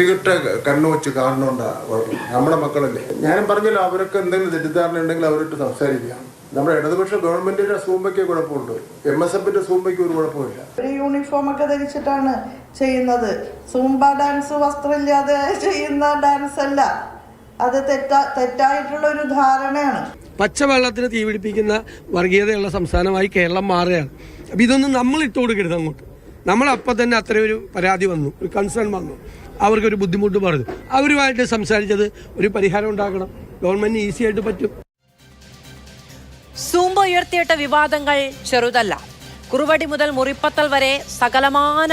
വൃത്തികെട്ട കണ്ണു വെച്ച് കാണുന്നോണ്ടാ നമ്മുടെ മക്കളല്ലേ. ഞാനും പറഞ്ഞല്ലോ, അവരൊക്കെ എന്തെങ്കിലും തെറ്റിദ്ധാരണ ഉണ്ടെങ്കിൽ അവരിട്ട് സംസാരിക്കാം. നമ്മുടെ ഇടതുപക്ഷ ഗവൺമെന്റിന്റെ സൂമ്പയ്ക്ക് കുഴപ്പമുണ്ട്, MSFന്റെ സൂമ്പയ്ക്ക് ഒരു കുഴപ്പമില്ല. ഒരു യൂണിഫോം ഒക്കെ ധരിച്ചിട്ടാണ് ചെയ്യുന്നത്. സൂംബ ഡാൻസ് വസ്ത്രമില്ലാതെ ചെയ്യുന്ന ഡാൻസ് അല്ല, അത് തെറ്റായിട്ടുള്ള ഒരു ധാരണയാണ്. പച്ചവെള്ളത്തിന് തീപിടിപ്പിക്കുന്ന വർഗീയതയുള്ള സംസ്ഥാനമായി കേരളം മാറുകയാണ്. അപ്പം ഇതൊന്നും നമ്മൾ ഇട്ട് കൊടുക്കരുത് അങ്ങോട്ട്. നമ്മളപ്പം തന്നെ അത്രയും ഒരു പരാതി വന്നു, ഒരു കൺസേൺ വന്നു, അവർക്കൊരു ബുദ്ധിമുട്ട് പറഞ്ഞു. അവരുമായിട്ട് സംസാരിച്ചത് ഒരു പരിഹാരം ഉണ്ടാക്കണം. ഗവൺമെന്റിന് ഈസി ആയിട്ട് പറ്റും. സൂംബ ഉയർത്തിയിട്ട വിവാദങ്ങൾ ചെറുതല്ല. കുറുവടി മുതൽ മുറിപ്പത്തൽ വരെ സകലമാന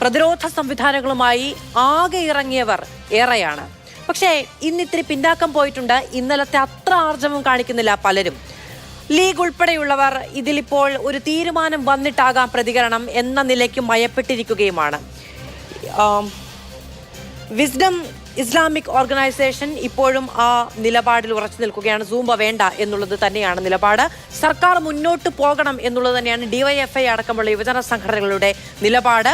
പ്രതിരോധ സംവിധാനങ്ങളുമായി ആകെ ഇറങ്ങിയവർ ഏറെയാണ്. പക്ഷേ ഇന്നിത്തിരി പിന്നാക്കം പോയിട്ടുണ്ട്. ഇന്നലത്തെ അത്ര ആർജവം കാണിക്കുന്നില്ല പലരും. ലീഗ് ഉൾപ്പെടെയുള്ളവർ ഇതിലിപ്പോൾ ഒരു തീരുമാനം വന്നിട്ടാകാം പ്രതികരണം എന്ന നിലയ്ക്ക് മയപ്പെട്ടിരിക്കുകയുമാണ്. വിസ്ഡം ഇസ്ലാമിക് ഓർഗനൈസേഷൻ ഇപ്പോഴും ആ നിലപാടിൽ ഉറച്ചു നിൽക്കുകയാണ്. സൂംബ വേണ്ട എന്നുള്ളത് തന്നെയാണ് നിലപാട്. സർക്കാർ മുന്നോട്ട് പോകണം എന്നുള്ളത് തന്നെയാണ് DYFI അടക്കമുള്ള യുവജന സംഘടനകളുടെ നിലപാട്.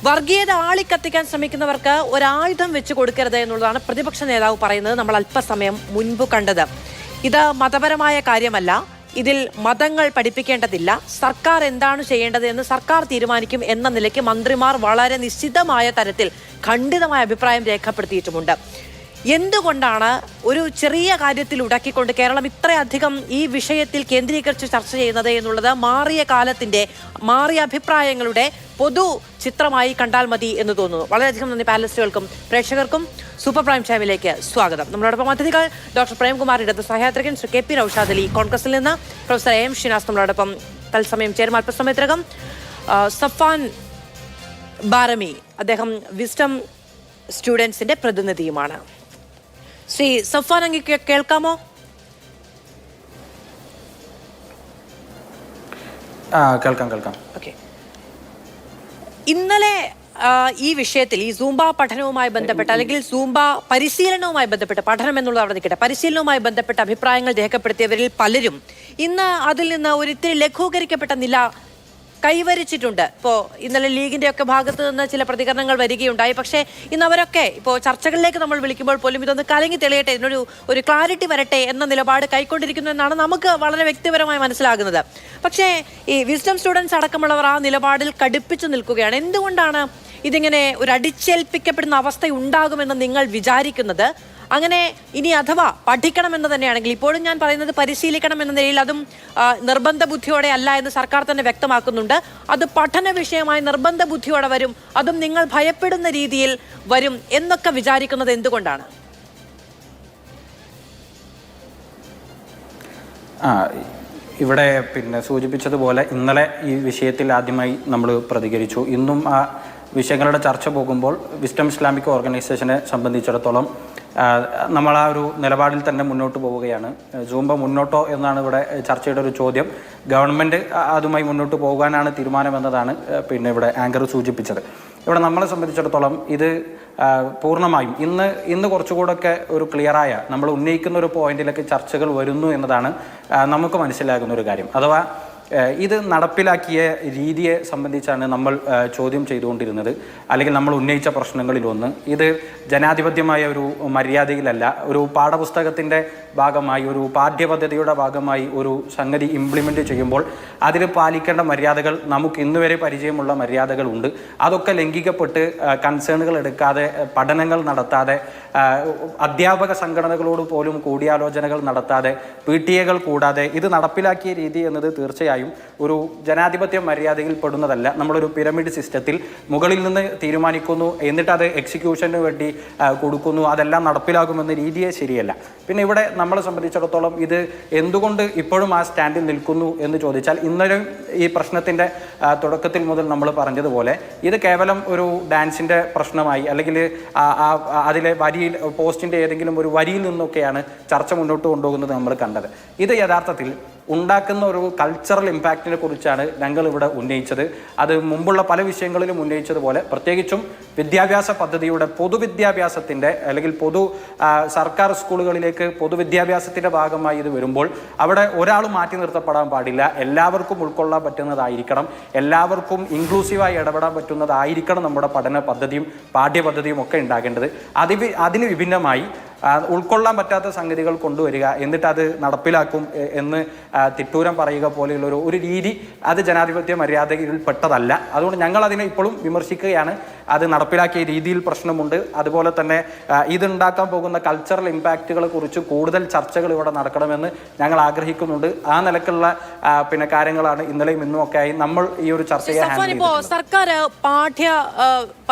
വർഗീയത ആളിക്കത്തിക്കാൻ ശ്രമിക്കുന്നവർക്ക് ഒരായുധം വെച്ച് കൊടുക്കരുത് എന്നുള്ളതാണ് പ്രതിപക്ഷ നേതാവ് പറയുന്നത്. നമ്മൾ അല്പസമയം മുൻപ് കണ്ടത്. ഇത് മതപരമായ കാര്യമല്ല, ഇതിൽ മതങ്ങൾ പഠിപ്പിക്കേണ്ടതില്ല, സർക്കാർ എന്താണ് ചെയ്യേണ്ടത് എന്ന് സർക്കാർ തീരുമാനിക്കും എന്ന നിലയ്ക്ക് മന്ത്രിമാർ വളരെ നിശ്ചിതമായ തരത്തിൽ ഖണ്ഡിതമായ അഭിപ്രായം രേഖപ്പെടുത്തിയിട്ടുമുണ്ട്. എന്തുകൊണ്ടാണ് ഒരു ചെറിയ കാര്യത്തിൽ ഉടക്കിക്കൊണ്ട് കേരളം ഇത്രയധികം ഈ വിഷയത്തിൽ കേന്ദ്രീകരിച്ച് ചർച്ച ചെയ്യുന്നത് എന്നുള്ളത് മാറിയ കാലത്തിന്റെ മാറിയ അഭിപ്രായങ്ങളുടെ പൊതു ചിത്രമായി കണ്ടാൽ മതി എന്ന് തോന്നുന്നു. വളരെയധികം നന്ദി പാനലിസ്റ്റുകൾക്കും പ്രേക്ഷകർക്കും. സൂപ്പർ പ്രൈം ടൈമിലേക്ക് സ്വാഗതം. നമ്മളോടൊപ്പം അതിഥികൾ ഡോക്ടർ പ്രേംകുമാർ, ഇടത് സഹയാത്രികൻ, ശ്രീ KP നൌഷാദ് അലി കോൺഗ്രസിൽ നിന്ന്, പ്രൊഫസർ AM ഷിനാസ് നമ്മളോടൊപ്പം തത്സമയം ചേരും അല്പസമയത്തിനകം, സഫാൻ ബാരമി, അദ്ദേഹം വിസ്ഡം സ്റ്റുഡൻസിന്റെ പ്രതിനിധിയുമാണ്. ശ്രീ സഫാൻ, അങ്ങ് കേൾക്കാമോ? കേൾക്കാം. ഓക്കെ. ഇന്നലെ ഈ വിഷയത്തിൽ ഈ സൂംബ പഠനവുമായി ബന്ധപ്പെട്ട് അല്ലെങ്കിൽ സൂംബ പരിശീലനവുമായി ബന്ധപ്പെട്ട്, പഠനം എന്നുള്ളത് അവിടെ നിൽക്കട്ടെ, പരിശീലനവുമായി ബന്ധപ്പെട്ട അഭിപ്രായങ്ങൾ രേഖപ്പെടുത്തിയവരിൽ പലരും ഇന്ന് അതിൽ നിന്ന് ഒരിത്തിരി ലഘൂകരിക്കപ്പെട്ട നില കൈവരിച്ചിട്ടുണ്ട്. ഇപ്പോൾ ഇന്നലെ ലീഗിന്റെ ഒക്കെ ഭാഗത്ത് നിന്ന് ചില പ്രതികരണങ്ങൾ വരികയുണ്ടായി. പക്ഷേ ഇന്ന് അവരൊക്കെ ഇപ്പോൾ ചർച്ചകളിലേക്ക് നമ്മൾ വിളിക്കുമ്പോൾ പോലും ഇതൊന്ന് കലങ്ങി തെളിയട്ടെ, ഇതിനൊരു ക്ലാരിറ്റി വരട്ടെ എന്ന നിലപാട് കൈക്കൊണ്ടിരിക്കുന്നു എന്നാണ് നമുക്ക് വളരെ വ്യക്തിപരമായി മനസ്സിലാകുന്നത്. പക്ഷേ ഈ വിസ്ഡം സ്റ്റുഡൻസ് അടക്കമുള്ളവർ ആ നിലപാടിൽ കടുപ്പിച്ചു നിൽക്കുകയാണ്. എന്തുകൊണ്ടാണ് ഇതിങ്ങനെ ഒരു അടിച്ചേൽപ്പിക്കപ്പെടുന്ന അവസ്ഥ ഉണ്ടാകുമെന്ന് നിങ്ങൾ വിചാരിക്കുന്നത്? അങ്ങനെ ഇനി അഥവാ പഠിക്കണമെന്ന് തന്നെയാണെങ്കിൽ, ഇപ്പോഴും ഞാൻ പറയുന്നത് പരിശീലിക്കണം എന്ന നിലയിൽ അതും നിർബന്ധ ബുദ്ധിയോടെ അല്ല എന്ന് സർക്കാർ തന്നെ വ്യക്തമാക്കുന്നുണ്ട്. അത് പഠന വിഷയമായി നിർബന്ധ ബുദ്ധിയോടെ വരും, അതും നിങ്ങൾ ഭയപ്പെടുന്ന രീതിയിൽ വരും എന്നൊക്കെ വിചാരിക്കുന്നത് എന്തുകൊണ്ടാണ്? ഇവിടെ സൂചിപ്പിച്ചതുപോലെ ഇന്നലെ ഈ വിഷയത്തിൽ ആദ്യമായി നമ്മൾ പ്രതികരിച്ചു. ഇന്നും ആ വിഷയങ്ങളുടെ ചർച്ച പോകുമ്പോൾ വിസ്ഡം ഇസ്ലാമിക് ഓർഗനൈസേഷനെ സംബന്ധിച്ചിടത്തോളം നമ്മൾ ആ ഒരു നിലപാടിൽ തന്നെ മുന്നോട്ട് പോവുകയാണ്. സൂംബ മുന്നോട്ടോ എന്നാണ് ഇവിടെ ചർച്ചയുടെ ഒരു ചോദ്യം. ഗവൺമെൻറ് അതുമായി മുന്നോട്ട് പോകാനാണ് തീരുമാനമെന്നതാണ് ഇവിടെ ആങ്കർ സൂചിപ്പിച്ചത്. ഇവിടെ നമ്മളെ സംബന്ധിച്ചിടത്തോളം ഇത് പൂർണ്ണമായും ഇന്ന് കുറച്ചുകൂടെയൊക്കെ ഒരു ക്ലിയറായ, നമ്മൾ ഉന്നയിക്കുന്ന ഒരു പോയിന്റിലൊക്കെ ചർച്ചകൾ വരുന്നു എന്നതാണ് നമുക്ക് മനസ്സിലാകുന്ന ഒരു കാര്യം. അഥവാ ഇത് നടപ്പിലാക്കിയ രീതിയെ സംബന്ധിച്ചാണ് നമ്മൾ ചോദ്യം ചെയ്തുകൊണ്ടിരുന്നത്, അല്ലെങ്കിൽ നമ്മൾ ഉന്നയിച്ച പ്രശ്നങ്ങളിലൊന്ന്. ഇത് ജനാധിപത്യമായ ഒരു മര്യാദയിലല്ല, ഒരു പാഠപുസ്തകത്തിൻ്റെ ഭാഗമായി, ഒരു പാഠ്യപദ്ധതിയുടെ ഭാഗമായി ഒരു സംഗതി ഇംപ്ലിമെൻ്റ് ചെയ്യുമ്പോൾ അതിൽ പാലിക്കേണ്ട മര്യാദകൾ നമുക്ക് ഇന്നുവരെ പരിചയമുള്ള മര്യാദകളുണ്ട്. അതൊക്കെ ലംഘിക്കപ്പെട്ട് കൺസേണുകൾ എടുക്കാതെ, പഠനങ്ങൾ നടത്താതെ, അധ്യാപക സംഘടനകളോട് പോലും കൂടിയാലോചനകൾ നടത്താതെ, PTA കൂടാതെ ഇത് നടപ്പിലാക്കിയ രീതി എന്നത് തീർച്ചയായും ഒരു ജനാധിപത്യ മര്യാദയിൽ പെടുന്നതല്ല. നമ്മളൊരു പിരമിഡ് സിസ്റ്റത്തിൽ മുകളിൽ നിന്ന് തീരുമാനിക്കുന്നു, എന്നിട്ട് അത് എക്സിക്യൂഷന് വേണ്ടി കൊടുക്കുന്നു, അതെല്ലാം നടപ്പിലാകുമെന്ന രീതിയെ ശരിയല്ല. പിന്നെ ഇവിടെ നമ്മളെ സംബന്ധിച്ചിടത്തോളം ഇത് എന്തുകൊണ്ട് ഇപ്പോഴും ആ സ്റ്റാൻഡിൽ നിൽക്കുന്നു എന്ന് ചോദിച്ചാൽ, ഇന്നലെ ഈ പ്രശ്നത്തിൻ്റെ തുടക്കത്തിൽ മുതൽ നമ്മൾ പറഞ്ഞതുപോലെ ഇത് കേവലം ഒരു ഡാൻസിൻ്റെ പ്രശ്നമായി, അല്ലെങ്കിൽ അതിലെ വരിയിൽ, പോസ്റ്റിൻ്റെ ഏതെങ്കിലും ഒരു വരിയിൽ നിന്നൊക്കെയാണ് ചർച്ച മുന്നോട്ട് കൊണ്ടുപോകുന്നത് നമ്മൾ കണ്ടത്. ഇത് യഥാർത്ഥത്തിൽ ഉണ്ടാക്കുന്ന ഒരു കൾച്ചറൽ ഇമ്പാക്റ്റിനെ കുറിച്ചാണ് ഞങ്ങൾ ഇവിടെ ഉന്നയിച്ചത്. അത് മുമ്പുള്ള പല വിഷയങ്ങളിലും ഉന്നയിച്ചതുപോലെ പ്രത്യേകിച്ചും വിദ്യാഭ്യാസ പദ്ധതിയുടെ പൊതുവിദ്യാഭ്യാസത്തിൻ്റെ അല്ലെങ്കിൽ സർക്കാർ സ്കൂളുകളിലേക്ക് പൊതുവിദ്യാഭ്യാസത്തിൻ്റെ ഭാഗമായി ഇത് വരുമ്പോൾ അവിടെ ഒരാൾ മാറ്റി നിർത്തപ്പെടാൻ പാടില്ല. എല്ലാവർക്കും ഉൾക്കൊള്ളാൻ പറ്റുന്നതായിരിക്കണം, എല്ലാവർക്കും ഇൻക്ലൂസീവായി ഇടപെടാൻ പറ്റുന്നതായിരിക്കണം നമ്മുടെ പഠന പദ്ധതിയും പാഠ്യപദ്ധതിയും ഒക്കെ ഉണ്ടാകേണ്ടത്. അതിന് വിഭിന്നമായി ഉൾക്കൊള്ളാൻ പറ്റാത്ത സംഗതികൾ കൊണ്ടുവരിക, എന്നിട്ട് അത് നടപ്പിലാക്കും എന്ന് തിട്ടൂരം പറയുക പോലെയുള്ള ഒരു രീതി അത് ജനാധിപത്യ മര്യാദയിൽ പെട്ടതല്ല. അതുകൊണ്ട് ഞങ്ങൾ അതിനെ ഇപ്പോഴും വിമർശിക്കുകയാണ്. അത് നടപ്പിലാക്കിയ രീതിയിൽ പ്രശ്നമുണ്ട്. അതുപോലെ തന്നെ ഇതുണ്ടാക്കാൻ പോകുന്ന കൾച്ചറൽ ഇമ്പാക്റ്റുകളെ കുറിച്ച് കൂടുതൽ ചർച്ചകൾ ഇവിടെ നടക്കണമെന്ന് ഞങ്ങൾ ആഗ്രഹിക്കുന്നുണ്ട്. ആ നിലക്കുള്ള കാര്യങ്ങളാണ് ഇന്നലെയും ഇന്നും ഒക്കെ ആയി നമ്മൾ ഈ ഒരു ചർച്ചയെ സർക്കാർ പാഠ്യ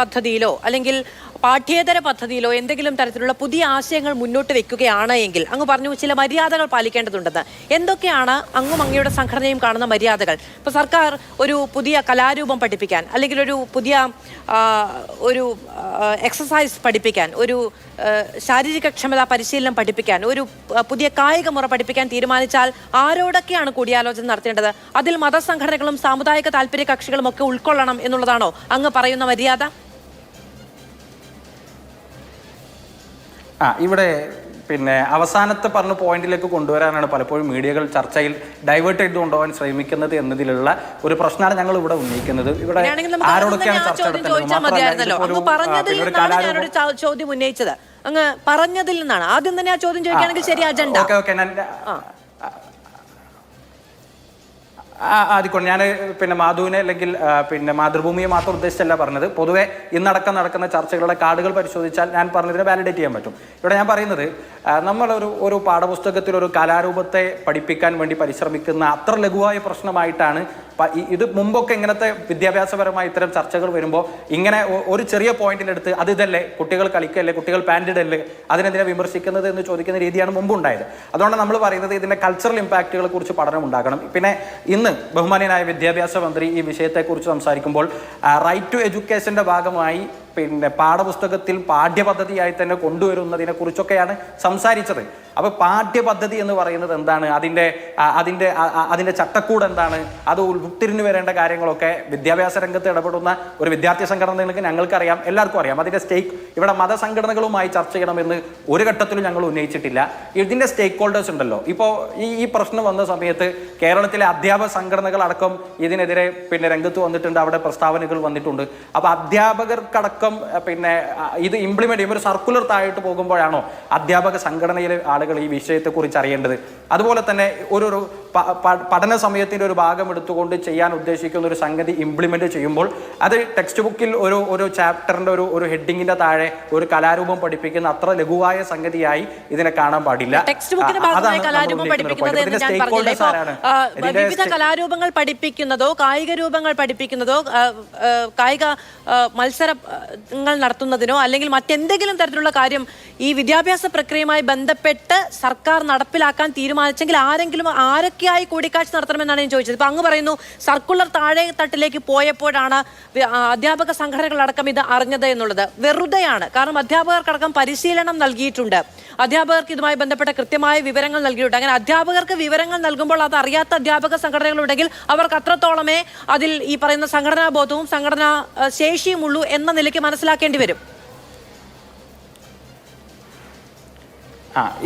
പദ്ധതിയിലോ അല്ലെങ്കിൽ പാഠ്യേതര പദ്ധതിയിലോ എന്തെങ്കിലും തരത്തിലുള്ള പുതിയ ആശയങ്ങൾ മുന്നോട്ട് വെക്കുകയാണ് എങ്കിൽ അങ്ങ് പറഞ്ഞു ചില മര്യാദകൾ പാലിക്കേണ്ടതുണ്ടെന്ന്. എന്തൊക്കെയാണ് അങ്ങും അങ്ങയുടെ സംഘടനയും കാണുന്ന മര്യാദകൾ? ഇപ്പൊ സർക്കാർ ഒരു പുതിയ കലാരൂപം പഠിപ്പിക്കാൻ അല്ലെങ്കിൽ ഒരു പുതിയ ഒരു എക്സസൈസ് പഠിപ്പിക്കാൻ, ഒരു ശാരീരിക ക്ഷമതാ പരിശീലനം പഠിപ്പിക്കാൻ, ഒരു പുതിയ കായിക മുറ പഠിപ്പിക്കാൻ തീരുമാനിച്ചാൽ ആരോടൊക്കെയാണ് കൂടിയാലോചന നടത്തേണ്ടത്? അതിൽ മതസംഘടനകളും സാമുദായിക താല്പര്യ കക്ഷികളും ഒക്കെ ഉൾക്കൊള്ളണം എന്നുള്ളതാണോ അങ്ങ് പറയുന്ന മര്യാദ? ഇവിടെ അവസാനത്തെ പറഞ്ഞ പോയിന്റിലേക്ക് കൊണ്ടുവരാനാണ് പലപ്പോഴും മീഡിയകൾ ചർച്ചയിൽ ഡൈവേർട്ട് ചെയ്ത് കൊണ്ടുപോകാൻ ശ്രമിക്കുന്നത് എന്നതിലുള്ള ഒരു പ്രശ്നമാണ് ഞങ്ങൾ ഇവിടെ ഉന്നയിക്കുന്നത്. ഇവിടെ ആരോടൊക്കെയാണ് ചർച്ച ചോദ്യം ഉന്നയിച്ചത്? അങ്ങ് പറഞ്ഞതിൽ നിന്നാണ് ആദ്യം തന്നെ ആ ചോദ്യം ചോദിക്കുകയാണെങ്കിൽ ശരി. അജണ്ട ആദ്യം ഞാൻ മാധുവിനെ അല്ലെങ്കിൽ മാതൃഭൂമിയെ മാത്രം ഉദ്ദേശിച്ചല്ല പറഞ്ഞത്. പൊതുവെ ഇന്നടക്കം നടക്കുന്ന ചർച്ചകളുടെ കാർഡുകൾ പരിശോധിച്ചാൽ ഞാൻ പറഞ്ഞതിനെ വാലിഡേറ്റ് ചെയ്യാൻ പറ്റും. ഇവിടെ ഞാൻ പറയുന്നത് നമ്മളൊരു പാഠപുസ്തകത്തിൽ ഒരു കലാരൂപത്തെ പഠിപ്പിക്കാൻ വേണ്ടി പരിശ്രമിക്കുന്ന അത്ര ലഘുവായ പ്രശ്നമായിട്ടാണ് ഇത്. മുമ്പൊക്കെ ഇങ്ങനത്തെ വിദ്യാഭ്യാസപരമായ ഇത്തരം ചർച്ചകൾ വരുമ്പോൾ ഇങ്ങനെ ഒരു ചെറിയ പോയിന്റിലെടുത്ത് അത് ഇതല്ലേ, കുട്ടികൾ കളിക്കല്ലേ, കുട്ടികൾ പാൻഡിഡല്ലേ, അതിനെതിരെ വിമർശിക്കുന്നത് എന്ന് ചോദിക്കുന്ന രീതിയാണ് മുമ്പുണ്ടായത്. അതുകൊണ്ട് നമ്മൾ പറയുന്നത് ഇതിന്റെ കൾച്ചറൽ ഇമ്പാക്റ്റുകളെ കുറിച്ച് പഠനം ഉണ്ടാകണം. പിന്നെ ഇന്ന് ബഹുമാന്യനായ വിദ്യാഭ്യാസ മന്ത്രി ഈ വിഷയത്തെക്കുറിച്ച് സംസാരിക്കുമ്പോൾ റൈറ്റ് ടു എഡ്യൂക്കേഷന്റെ ഭാഗമായി പാഠപുസ്തകത്തിൽ പാഠ്യപദ്ധതിയായി തന്നെ കൊണ്ടുവരുന്നതിനെ കുറിച്ചൊക്കെയാണ് സംസാരിച്ചത്. അപ്പോൾ പാഠ്യപദ്ധതി എന്ന് പറയുന്നത് എന്താണ്, അതിൻ്റെ ചട്ടക്കൂട് എന്താണ്, അത് ഉൾത്തിരിഞ്ഞു വരേണ്ട കാര്യങ്ങളൊക്കെ വിദ്യാഭ്യാസ രംഗത്ത് ഇടപെടുന്ന ഒരു വിദ്യാർത്ഥി സംഘടനകൾക്ക് ഞങ്ങൾക്കറിയാം, എല്ലാവർക്കും അറിയാം. അതിൻ്റെ ഇവിടെ മതസംഘടനകളുമായി ചർച്ച ചെയ്യണമെന്ന് ഒരു ഘട്ടത്തിലും ഞങ്ങൾ ഉന്നയിച്ചിട്ടില്ല. ഇതിൻ്റെ സ്റ്റേക്ക് ഹോൾഡേഴ്സ് ഉണ്ടല്ലോ. ഇപ്പോൾ ഈ പ്രശ്നം വന്ന സമയത്ത് കേരളത്തിലെ അധ്യാപക സംഘടനകൾ അടക്കം ഇതിനെതിരെ രംഗത്ത് വന്നിട്ടുണ്ട്, അവിടെ പ്രസ്താവനകൾ വന്നിട്ടുണ്ട്. അപ്പോൾ അധ്യാപകർക്കടക്കം ഇത് ഇംപ്ലിമെന്റ് ചെയ്യുമ്പോൾ ഒരു സർക്കുലർ താഴോട്ട് പോകുമ്പോഴാണോ അധ്യാപക സംഘടനയിലെ ആളുകൾ ഈ വിഷയത്തെക്കുറിച്ച് അറിയേണ്ടത്? അതുപോലെ തന്നെ ഒരു പഠന സമയത്തിന്റെ ഒരു ഭാഗം എടുത്തുകൊണ്ട് ചെയ്യാൻ ഉദ്ദേശിക്കുന്ന ഒരു സംഗതി ഇംപ്ലിമെന്റ് ചെയ്യുമ്പോൾ അത് ടെക്സ്റ്റ് ബുക്കിൽ ഒരു ചാപ്റ്ററിന്റെ ഒരു ഹെഡിങ്ങിന്റെ താഴെ ഒരു കലാരൂപം പഠിപ്പിക്കുന്ന അത്ര ലഘുവായ സംഗതിയായി ഇതിനെ കാണാൻ പാടില്ല. വിവിധ കലാരൂപങ്ങൾ പഠിപ്പിക്കുന്നതോ കായിക രൂപങ്ങൾ പഠിപ്പിക്കുന്നതോ കായിക മത്സരങ്ങൾ നടത്തുന്നതിനോ അല്ലെങ്കിൽ മറ്റെന്തെങ്കിലും തരത്തിലുള്ള കാര്യം ഈ വിദ്യാഭ്യാസ പ്രക്രിയയുമായി ബന്ധപ്പെട്ട് സർക്കാർ നടപ്പിലാക്കാൻ തീരുമാനിച്ചെങ്കിൽ ആരൊക്കെയായി കൂടിക്കാഴ്ച നടത്തണമെന്നാണ് ഞാൻ ചോദിച്ചത്. ഇപ്പൊ അങ്ങ് പറയുന്നു സർക്കുലർ താഴെ തട്ടിലേക്ക് പോയപ്പോഴാണ് അധ്യാപക സംഘടനകളടക്കം ഇത് അറിഞ്ഞത് എന്നുള്ളത്. വെറുതെയാണ്. കാരണം അധ്യാപകർക്കടക്കം പരിശീലനം നൽകിയിട്ടുണ്ട്, അധ്യാപകർക്ക് ഇതുമായി ബന്ധപ്പെട്ട കൃത്യമായ വിവരങ്ങൾ നൽകിയിട്ടുണ്ട്. അങ്ങനെ അധ്യാപകർക്ക് വിവരങ്ങൾ നൽകുമ്പോൾ അത് അറിയാത്ത അധ്യാപക സംഘടനകളുണ്ടെങ്കിൽ അവർക്ക് അത്രത്തോളമേ അതിൽ ഈ പറയുന്ന സംഘടനാ ബോധവും സംഘടനാ ശേഷിയും ഉള്ളൂ എന്ന നിലയ്ക്ക് മനസ്സിലാക്കേണ്ടി വരും.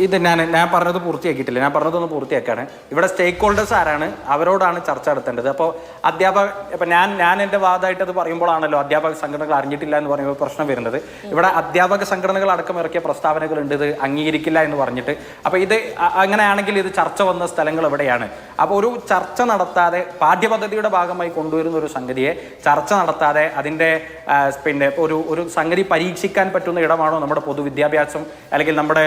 ഇത് ഞാൻ പറഞ്ഞത് പൂർത്തിയാക്കിയിട്ടില്ല. ഞാൻ പറഞ്ഞതൊന്ന് പൂർത്തിയാക്കാണ്. ഇവിടെ സ്റ്റേക്ക് ഹോൾഡേഴ്സ് ആരാണ്, അവരോടാണ് ചർച്ച നടത്തേണ്ടത്. അപ്പോൾ ഞാൻ എൻ്റെ വാദമായിട്ട് അത് പറയുമ്പോഴാണല്ലോ അധ്യാപക സംഘടനകൾ അറിഞ്ഞിട്ടില്ല എന്ന് പറയുമ്പോൾ പ്രശ്നം വരുന്നത്. ഇവിടെ അധ്യാപക സംഘടനകൾ അടക്കം ഇറക്കിയ പ്രസ്താവനകളുണ്ട് ഇത് അംഗീകരിക്കില്ല എന്ന് പറഞ്ഞിട്ട്. അപ്പോൾ ഇത് അങ്ങനെയാണെങ്കിൽ ഇത് ചർച്ച വന്ന സ്ഥലങ്ങൾ എവിടെയാണ്? അപ്പോൾ ഒരു ചർച്ച നടത്താതെ പാഠ്യപദ്ധതിയുടെ ഭാഗമായി കൊണ്ടുവരുന്ന ഒരു സംഗതിയെ ചർച്ച നടത്താതെ അതിൻ്റെ ഒരു സംഗതി പരീക്ഷിക്കാൻ പറ്റുന്ന ഇടമാണോ നമ്മുടെ പൊതുവിദ്യാഭ്യാസം അല്ലെങ്കിൽ നമ്മുടെ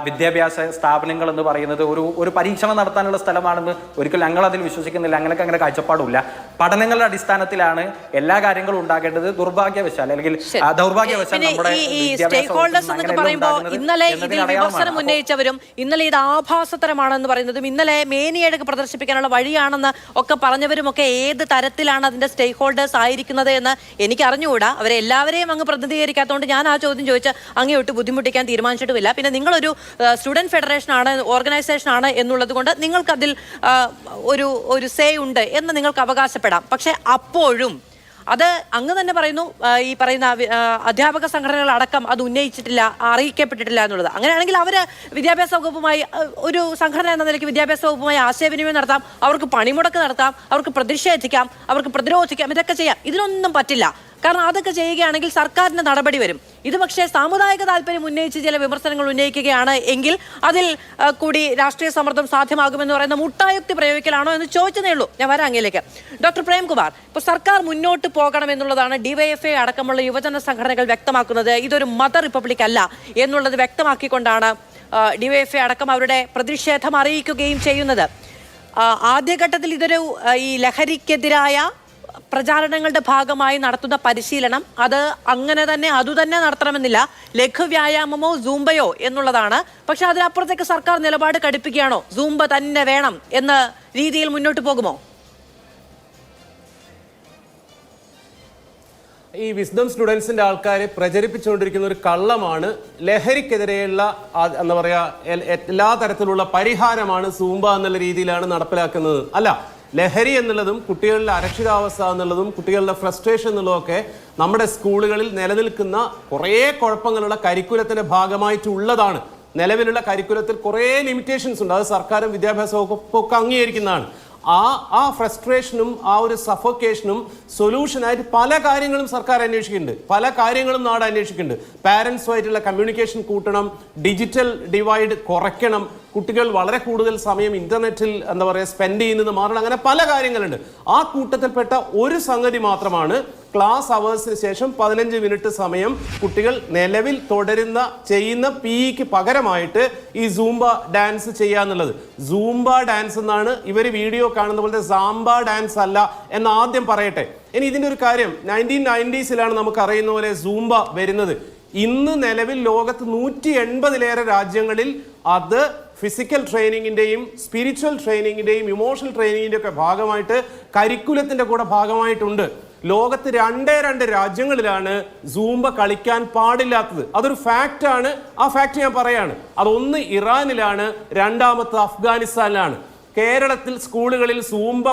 വിദ്യാഭ്യാസ സ്ഥാപനങ്ങൾ എന്ന് പറയുന്നത്? ഒരു പരീക്ഷണം നടത്താനുള്ള സ്ഥലമാണെന്ന് ഒരിക്കലും ഞങ്ങൾ അതിൽ വിശ്വസിക്കുന്നില്ല. അങ്ങനെ കാഴ്ചപ്പാടില്ല. പഠനങ്ങളുടെ അടിസ്ഥാനത്തിലാണ് എല്ലാ കാര്യങ്ങളും ഉണ്ടാകേണ്ടത്. ദൗർഭാഗ്യവശാൽ അല്ലെങ്കിൽ ദൗർഭാഗ്യവശാൽ നമ്മുടെ ഇന്നലെ ഇതിൽ വിമർശനം ഉന്നയിച്ചവരും ഇന്നലെ ഇത് ആഭാസതരമാണെന്ന് പറയുന്നതും ഇന്നലെ മേനിയഴക് പ്രദർശിപ്പിക്കാനുള്ള വഴിയാണെന്ന് ഒക്കെ പറഞ്ഞവരും ഒക്കെ ഏത് തരത്തിലാണ് അതിന്റെ സ്റ്റേക്ക് ഹോൾഡേഴ്സ് ആയിരിക്കുന്നത് എന്ന് എനിക്ക് അറിഞ്ഞുകൂടാ. അവരെ എല്ലാവരെയും അങ്ങ് പ്രതിനിധീകരിക്കാത്തതുകൊണ്ട് ഞാൻ ആ ചോദ്യം ചോദിച്ച് അങ്ങോട്ട് ബുദ്ധിമുട്ടിക്കാൻ തീരുമാനിച്ചിട്ടുമില്ല. പിന്നെ നിങ്ങൾ നിങ്ങളൊരു സ്റ്റുഡൻറ് ഫെഡറേഷൻ ആണ്, ഓർഗനൈസേഷൻ ആണ് എന്നുള്ളത് കൊണ്ട് നിങ്ങൾക്കതിൽ ഒരു സേ ഉണ്ട് എന്ന് നിങ്ങൾക്ക് അവകാശപ്പെടാം. പക്ഷെ അപ്പോഴും അത് അങ്ങ് തന്നെ പറയുന്നു, ഈ പറയുന്ന അധ്യാപക സംഘടനകൾ അടക്കം അത് ഉന്നയിച്ചിട്ടില്ല, അറിയിക്കപ്പെട്ടിട്ടില്ല എന്നുള്ളത്. അങ്ങനെയാണെങ്കിൽ അവർ വിദ്യാഭ്യാസ വകുപ്പുമായി ഒരു സംഘടന എന്ന നിലയ്ക്ക് വിദ്യാഭ്യാസ വകുപ്പുമായി ആശയവിനിമയം നടത്താം, അവർക്ക് പണിമുടക്ക് നടത്താം, അവർക്ക് പ്രതിഷേധിക്കാം, അവർക്ക് പ്രതിരോധിക്കാം, ഇതൊക്കെ ചെയ്യാം. ഇതിനൊന്നും പറ്റില്ല. കാരണം അതൊക്കെ ചെയ്യുകയാണെങ്കിൽ സർക്കാരിന്റെ നടപടി വരും. ഇത് പക്ഷേ സാമുദായിക താല്പര്യം ഉന്നയിച്ച് ചില വിമർശനങ്ങൾ ഉന്നയിക്കുകയാണ് എങ്കിൽ അതിൽ കൂടി രാഷ്ട്രീയ സമ്മർദ്ദം സാധ്യമാകുമെന്ന് പറയുന്ന മുട്ടായുക്തി പ്രയോഗിക്കലാണോ എന്ന് ചോദിച്ചതേ ഉള്ളൂ. ഞാൻ വരാം അങ്ങയിലേക്ക്. ഡോക്ടർ പ്രേംകുമാർ, ഇപ്പോൾ സർക്കാർ മുന്നോട്ട് പോകണം എന്നുള്ളതാണ് ഡിവൈഎഫ്ഐ അടക്കമുള്ള യുവജന സംഘടനകൾ വ്യക്തമാക്കുന്നത്. ഇതൊരു മത റിപ്പബ്ലിക് അല്ല എന്നുള്ളത് വ്യക്തമാക്കിക്കൊണ്ടാണ് ഡിവൈഎഫ്ഐ അടക്കം അവരുടെ പ്രതിഷേധം അറിയിക്കുകയും ചെയ്യുന്നത്. ആദ്യഘട്ടത്തിൽ ഇതൊരു ഈ ലഹരിക്കെതിരായ പ്രചാരണങ്ങളുടെ ഭാഗമായി നടത്തുന്ന പരിശീലനം അത് അങ്ങനെ തന്നെ അതുതന്നെ നടത്തണമെന്നില്ല, ലഘുവ്യായാമമോ സൂംബയോ എന്നുള്ളതാണ്. പക്ഷെ അതിനപ്പുറത്തേക്ക് സർക്കാർ നിലപാട് കടുപ്പിക്കുകയാണോ, സൂംബ തന്നെ വേണം എന്ന രീതിയിൽ മുന്നോട്ട് പോകുമോ? ഈ വിസ്ഡം സ്റ്റുഡൻസിന്റെ ആൾക്കാരെ പ്രചരിപ്പിച്ചുകൊണ്ടിരിക്കുന്ന ഒരു കള്ളമാണ് ലഹരിക്കെതിരെയുള്ള എന്താ പറയാ എല്ലാ തരത്തിലുള്ള പരിഹാരമാണ് സൂംബ എന്നുള്ള രീതിയിലാണ് നടപ്പിലാക്കുന്നത്. അല്ല, ലഹരി എന്നുള്ളതും കുട്ടികളുടെ അരക്ഷിതാവസ്ഥ എന്നുള്ളതും കുട്ടികളുടെ ഫ്രസ്ട്രേഷൻ എന്നുള്ളതൊക്കെ നമ്മുടെ സ്കൂളുകളിൽ നിലനിൽക്കുന്ന കുറേ കുഴപ്പങ്ങളുള്ള കരിക്കുലത്തിന്റെ ഭാഗമായിട്ടുള്ളതാണ്. നിലവിലുള്ള കരിക്കുലത്തിൽ കുറേ ലിമിറ്റേഷൻസ് ഉണ്ട്. അത് സർക്കാരും വിദ്യാഭ്യാസ വകുപ്പൊക്കെ അംഗീകരിക്കുന്നതാണ്. ആ ഫ്രസ്ട്രേഷനും ആ ഒരു സഫോക്കേഷനും സൊല്യൂഷനായിട്ട് പല കാര്യങ്ങളും സർക്കാർ അന്വേഷിക്കുന്നുണ്ട്, പല കാര്യങ്ങളും നാട് അന്വേഷിക്കുന്നുണ്ട്. പാരൻസുമായിട്ടുള്ള കമ്മ്യൂണിക്കേഷൻ കൂട്ടണം, ഡിജിറ്റൽ ഡിവൈഡ് കുറയ്ക്കണം, കുട്ടികൾ വളരെ കൂടുതൽ സമയം ഇന്റർനെറ്റിൽ എന്താ പറയുക സ്പെൻഡ് ചെയ്യുന്നത് മാറണം. അങ്ങനെ പല കാര്യങ്ങളുണ്ട്. ആ കൂട്ടത്തിൽപ്പെട്ട ഒരു സംഗതി മാത്രമാണ് ക്ലാസ് അവേഴ്സിന് ശേഷം 15 മിനിറ്റ് സമയം കുട്ടികൾ നിലവിൽ ചെയ്യുന്ന പിഇക്ക് പകരമായിട്ട് ഈ സൂംബ ഡാൻസ് ചെയ്യാന്നുള്ളത്. സൂംബ ഡാൻസ് എന്നാണ് ഇവർ വീഡിയോ കാണുന്ന പോലത്തെ സാംബ ഡാൻസ് അല്ല എന്ന് ആദ്യം പറയട്ടെ. ഇനി ഇതിന്റെ ഒരു കാര്യം, 1990s നമുക്ക് അറിയുന്ന പോലെ സൂംബ വരുന്നത്. ഇന്ന് നിലവിൽ ലോകത്ത് 180-ലേറെ രാജ്യങ്ങളിൽ അത് ഫിസിക്കൽ ട്രെയിനിങ്ങിന്റെയും സ്പിരിച്വൽ ട്രെയിനിങ്ങിന്റെയും ഇമോഷണൽ ട്രെയിനിങ്ങിന്റെ ഒക്കെ ഭാഗമായിട്ട് കരിക്കുലത്തിന്റെ കൂടെ ഭാഗമായിട്ടുണ്ട്. ലോകത്ത് 2 രാജ്യങ്ങളിലാണ് സൂംബ കളിക്കാൻ പാടില്ലാത്തത്. അതൊരു ഫാക്റ്റ് ആണ്. ആ ഫാക്റ്റ് ഞാൻ പറയാണ്. അതൊന്ന് ഇറാനിലാണ്, രണ്ടാമത്തെ അഫ്ഗാനിസ്ഥാനിലാണ്. കേരളത്തിൽ സ്കൂളുകളിൽ സൂംബ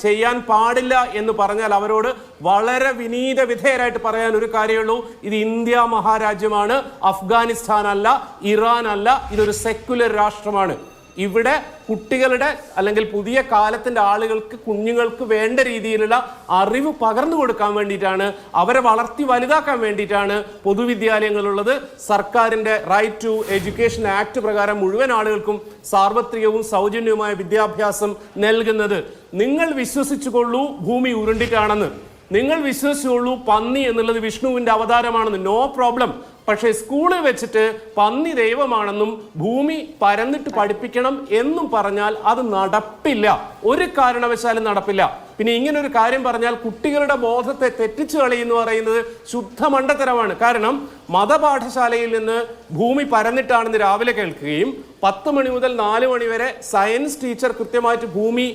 ചെയ്യാൻ പാടില്ല എന്ന് പറഞ്ഞാൽ അവരോട് വളരെ വിനീത വിധേയരായിട്ട് പറയാൻ ഒരു കാര്യമുള്ളൂ, ഇത് ഇന്ത്യ മഹാരാജ്യമാണ്, അഫ്ഗാനിസ്ഥാൻ അല്ല, ഇറാൻ അല്ല, ഇതൊരു സെക്യുലർ രാഷ്ട്രമാണ്. ഇവിടെ കുട്ടികളുടെ അല്ലെങ്കിൽ പുതിയ കാലത്തിന്റെ ആളുകൾക്ക് കുഞ്ഞുങ്ങൾക്ക് വേണ്ട രീതിയിലുള്ള അറിവ് പകർന്നു കൊടുക്കാൻ വേണ്ടിയിട്ടാണ്, അവരെ വളർത്തി വലുതാക്കാൻ വേണ്ടിയിട്ടാണ് പൊതുവിദ്യാലയങ്ങളുള്ളത്. സർക്കാരിന്റെ റൈറ്റ് ടു എഡ്യൂക്കേഷൻ ആക്ട് പ്രകാരം മുഴുവൻ ആളുകൾക്കും സാർവത്രികവും സൗജന്യവുമായ വിദ്യാഭ്യാസം നൽകുന്നത്. നിങ്ങൾ വിശ്വസിച്ചുകൊള്ളൂ ഭൂമി ഉരുണ്ടിട്ടാണെന്ന്, നിങ്ങൾ വിശ്വസിച്ചുള്ളൂ പന്നി എന്നുള്ളത് വിഷ്ണുവിന്റെ അവതാരമാണെന്ന്, നോ പ്രോബ്ലം. പക്ഷേ സ്കൂളിൽ വെച്ചിട്ട് പന്നി ദൈവമാണെന്നും ഭൂമി പരന്നിട്ട് പഠിപ്പിക്കണം എന്നും പറഞ്ഞാൽ അത് നടപ്പില്ല, ഒരു കാരണവശാലും നടപ്പില്ല. പിന്നെ ഇങ്ങനെ ഒരു കാര്യം പറഞ്ഞാൽ കുട്ടികളുടെ ബോധത്തെ തെറ്റിച്ചു കളയെന്ന് പറയുന്നത് ശുദ്ധ മണ്ടത്തരമാണ്. കാരണം മതപാഠശാലയിൽ നിന്ന് ഭൂമി പരന്നിട്ടാണെന്ന് രാവിലെ കേൾക്കുകയും 10 മണി മുതൽ 4 മണി വരെ സയൻസ് ടീച്ചർ കൃത്യമായിട്ട് ഭൂമി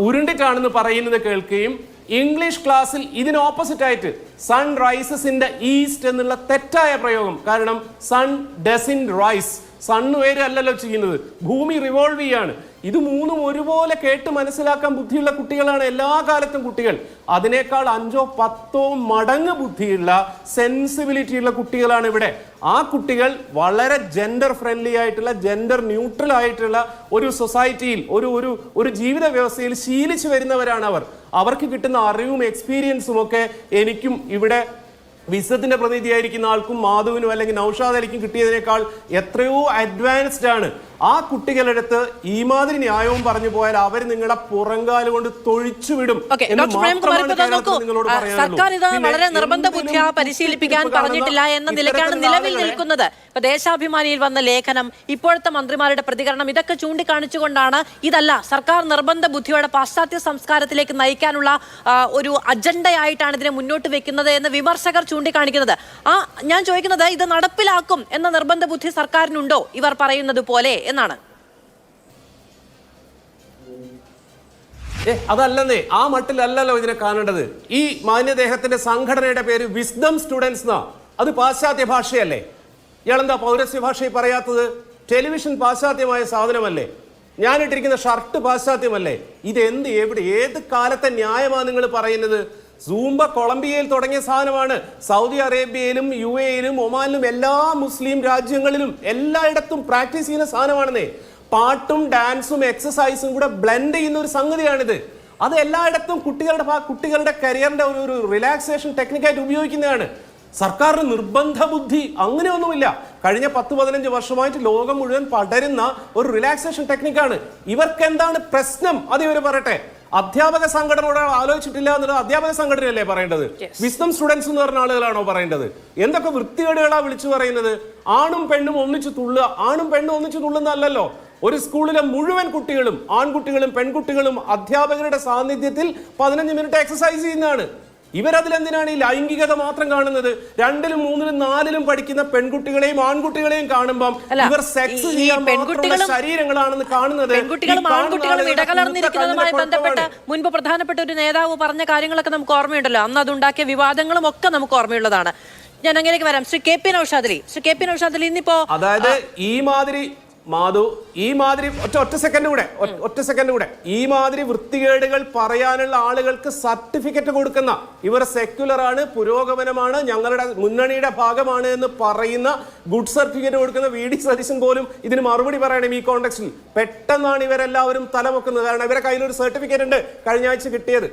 ഉരുണ്ടിട്ടാണെന്ന് പറയുന്നത് കേൾക്കുകയും ഇംഗ്ലീഷ് ക്ലാസ്സിൽ ഇതിന് ഓപ്പോസിറ്റ് ആയിട്ട് sun rises in the east എന്നുള്ള തെറ്റായ പ്രയോഗം. കാരണം സൺ ഡസൻറ്റ് റൈസ്, സണ്ണ് വേറെ അല്ലല്ലോ ചെയ്യുന്നത്, ഭൂമി റിവോൾവ് ചെയ്യാണ്. ഇത് മൂന്നും ഒരുപോലെ കേട്ട് മനസ്സിലാക്കാൻ ബുദ്ധിയുള്ള കുട്ടികളാണ് എല്ലാ കാലത്തും കുട്ടികൾ. അതിനേക്കാൾ 5-10 മടങ്ങ് ബുദ്ധിയുള്ള സെൻസിബിലിറ്റി ഉള്ള കുട്ടികളാണ് ഇവിടെ. ആ കുട്ടികൾ വളരെ ജെൻഡർ ഫ്രണ്ട്ലി ആയിട്ടുള്ള ജെൻഡർ ന്യൂട്രൽ ആയിട്ടുള്ള ഒരു സൊസൈറ്റിയിൽ ഒരു ജീവിത വ്യവസ്ഥയിൽ ശീലിച്ചു വരുന്നവരാണ് അവർ. അവർക്ക് കിട്ടുന്ന അറിവും എക്സ്പീരിയൻസും ഒക്കെ എനിക്കും ഇവിടെ വിസത്തിന്റെ പ്രതിനിധിയായിരിക്കുന്ന ആൾക്കും മാധുവിനും അല്ലെങ്കിൽ നൗഷാദ് അലിക്കും കിട്ടിയതിനേക്കാൾ എത്രയോ അഡ്വാൻസ്ഡ് ആണ്. ആ കുട്ടികളുടെ അടുത്ത് ഈ മാതിരി ന്യായവും പറഞ്ഞു പോയാൽ അവർ നിങ്ങളുടെ പുറങ്കാല് കൊണ്ട് തൊഴിച്ചു വിടും. സർക്കാർ ഇത് വളരെ നിർബന്ധ ബുദ്ധിയാ പരിശീലിപ്പിക്കാൻ പറഞ്ഞിട്ടില്ല എന്ന നിലയ്ക്കാണ് നിലവിൽ നിൽക്കുന്നത്. ഇപ്പൊ ദേശാഭിമാനിയിൽ വന്ന ലേഖനം, ഇപ്പോഴത്തെ മന്ത്രിമാരുടെ പ്രതികരണം, ഇതൊക്കെ ചൂണ്ടിക്കാണിച്ചുകൊണ്ടാണ് ഇതല്ല സർക്കാർ നിർബന്ധ ബുദ്ധിയോടെ പാശ്ചാത്യ സംസ്കാരത്തിലേക്ക് നയിക്കാനുള്ള ഒരു അജണ്ടയായിട്ടാണ് ഇതിനെ മുന്നോട്ട് വെക്കുന്നത് എന്ന് വിമർശകർ ചൂണ്ടിക്കാണിക്കുന്നത്. ഞാൻ ചോദിക്കുന്നത്, ഇത് നടപ്പിലാക്കും എന്ന നിർബന്ധ ബുദ്ധി സർക്കാരിനുണ്ടോ ഇവർ പറയുന്നത് പോലെ എന്നാണ്. അതല്ലെന്നേ, ആ മട്ടിലല്ലല്ലോ ഇതിനെ കാണേണ്ടത്. ഈ മാന്യദേഹത്തിന്റെ സംഘടനയുടെ പേര് വിസ്ഡം സ്റ്റുഡൻസ് എന്നാ. അത് പാശ്ചാത്യ ഭാഷയല്ലേ? ഇയാളെന്താ പൗരസ്യ ഭാഷയിൽ പറയാത്തത്? ടെലിവിഷൻ പാശ്ചാത്യമായ സാധനമല്ലേ? ഞാനിട്ടിരിക്കുന്ന ഷർട്ട് പാശ്ചാത്യമല്ലേ? ഇതെന്ത്, എവിടെ, ഏത് കാലത്തെ ന്യായമാണ് നിങ്ങൾ പറയുന്നത്? സൂംബ കൊളംബിയയിൽ തുടങ്ങിയ സാധനമാണ്. സൗദി അറേബ്യയിലും UAE-യിലും ഒമാനിലും എല്ലാ മുസ്ലിം രാജ്യങ്ങളിലും എല്ലായിടത്തും പ്രാക്ടീസ് ചെയ്യുന്ന സാധനമാണെന്നേ. പാട്ടും ഡാൻസും എക്സസൈസും കൂടെ ബ്ലെൻഡ് ചെയ്യുന്ന ഒരു സംഗതിയാണിത്. അത് എല്ലായിടത്തും കുട്ടികളുടെ കരിയറിന്റെ ഒരു റിലാക്സേഷൻ ടെക്നിക്കായിട്ട് ഉപയോഗിക്കുന്നതാണ്. സർക്കാരിന് നിർബന്ധ ബുദ്ധി അങ്ങനെയൊന്നുമില്ല. കഴിഞ്ഞ 10-15 വർഷമായിട്ട് ലോകം മുഴുവൻ പടരുന്ന ഒരു റിലാക്സേഷൻ ടെക്നിക്കാണ്. ഇവർക്ക് എന്താണ് പ്രശ്നം അത് ഇവർ പറയട്ടെ. അധ്യാപക സംഘടനയോട് ആലോചിച്ചിട്ടില്ല എന്നുള്ളത് അധ്യാപക സംഘടനയല്ലേ പറയേണ്ടത്? വിസ്ഡം സ്റ്റുഡൻസ് എന്ന് പറഞ്ഞ ആളുകളാണോ പറയേണ്ടത്? എന്തൊക്കെ വൃത്തികേടുകളാ വിളിച്ചു പറയുന്നത്? ആണും പെണ്ണും ഒന്നിച്ചു തുള്ളുക, ആണും പെണ്ണും ഒന്നിച്ചു തുള്ളുന്നതല്ലോ. ഒരു സ്കൂളിലെ മുഴുവൻ കുട്ടികളും, ആൺകുട്ടികളും പെൺകുട്ടികളും അധ്യാപകരുടെ സാന്നിധ്യത്തിൽ 15 മിനിറ്റ് എക്സസൈസ് ചെയ്യുന്നതാണ്. ഇവരതിലെന്തിനാണ് ഈ ലൈംഗികത മാത്രം കാണുന്നത്? 2-ലും 3-ലും 4-ലും പഠിക്കുന്ന പെൺകുട്ടികളെയും ആൺകുട്ടികളെയും കാണുമ്പം ഇവർ സെക്സ് ചെയ്യാൻ മാത്രമുള്ള ശരീരങ്ങളാണെന്ന് കാണുന്നത്. പെൺകുട്ടികളും ആൺകുട്ടികളും ഇടകലർന്നിരിക്കുന്നതുമായി ബന്ധപ്പെട്ട് മുൻപ് പ്രധാനപ്പെട്ട ഒരു നേതാവ് പറഞ്ഞ കാര്യങ്ങളൊക്കെ നമുക്ക് ഓർമ്മയുണ്ടല്ലോ. അന്ന് അതുണ്ടാക്കിയ വിവാദങ്ങളും ഒക്കെ നമുക്ക് ഓർമ്മയുള്ളതാണ്. ഞാൻ അങ്ങനെയൊക്കെ വരാം. ശ്രീ കെ പി നൗഷാദ് ഇന്നിപ്പോ അതായത് ഈ മാതിരി ഒറ്റ സെക്കൻഡ് കൂടെ ഈ മാതിരി വൃത്തികേടുകൾ പറയാനുള്ള ആളുകൾക്ക് സർട്ടിഫിക്കറ്റ് കൊടുക്കുന്ന, ഇവർ സെക്യുലർ ആണ്, പുരോഗമനമാണ്, ഞങ്ങളുടെ മുന്നണിയുടെ ഭാഗമാണ് എന്ന് പറയുന്ന ഗുഡ് സർട്ടിഫിക്കറ്റ് കൊടുക്കുന്ന VD സതീശൻ പോലും ഇതിന് മറുപടി പറയണം. ഈ കോണ്ടെക്സ്റ്റിൽ പെട്ടെന്നാണ് ഇവരെല്ലാവരും തലമുക്കുന്നത്. കാരണം ഇവരെ കയ്യിലൊരു സർട്ടിഫിക്കറ്റ് ഉണ്ട് കഴിഞ്ഞ ആഴ്ച കിട്ടിയത്.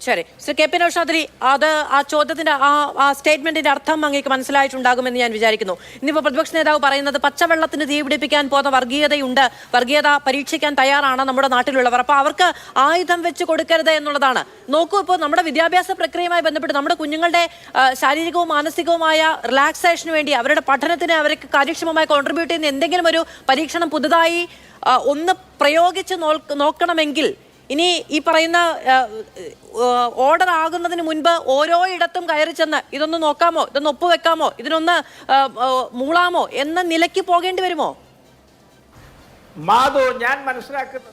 ശരി, ശ്രീ കെ പി നൗഷാദ്, അത് ആ ചോദ്യത്തിന്റെ ആ സ്റ്റേറ്റ്മെന്റിന്റെ അർത്ഥം അങ്ങേക്ക് മനസ്സിലായിട്ടുണ്ടാകുമെന്ന് ഞാൻ വിചാരിക്കുന്നു. ഇന്നിപ്പോ പ്രതിപക്ഷ നേതാവ് പറയുന്നത് പച്ചവെള്ളത്തിന് തീ പിടിപ്പിക്കാൻ പോകുന്ന വർഗീയതയുണ്ട്, വർഗീയത പരീക്ഷിക്കാൻ തയ്യാറാണ് നമ്മുടെ നാട്ടിലുള്ളവർ, അപ്പൊ അവർക്ക് ആയുധം വെച്ച് കൊടുക്കരുത് എന്നുള്ളതാണ്. നോക്കൂ, ഇപ്പോൾ നമ്മുടെ വിദ്യാഭ്യാസ പ്രക്രിയയുമായി ബന്ധപ്പെട്ട് നമ്മുടെ കുഞ്ഞുങ്ങളുടെ ശാരീരികവും മാനസികവുമായ റിലാക്സേഷന് വേണ്ടി, അവരുടെ പഠനത്തിന് അവർക്ക് കാര്യക്ഷമമായി കോൺട്രിബ്യൂട്ട് ചെയ്യുന്ന എന്തെങ്കിലും ഒരു പരീക്ഷണം പുതുതായി ഒന്ന് പ്രയോഗിച്ച് നോക്കണമെങ്കിൽ ഇനി ഈ പറയുന്ന ഓർഡർ ആകുന്നതിന് മുൻപ് ഓരോ ഇടത്തും കയറി ചെന്ന് ഇതൊന്ന് നോക്കാമോ, ഇതൊന്ന് ഒപ്പുവെക്കാമോ, ഇതിനൊന്ന് മൂളാമോ എന്ന നിലയ്ക്ക് പോകേണ്ടി വരുമോ? മാധു, ഞാൻ മനസ്സിലാക്കുന്നത്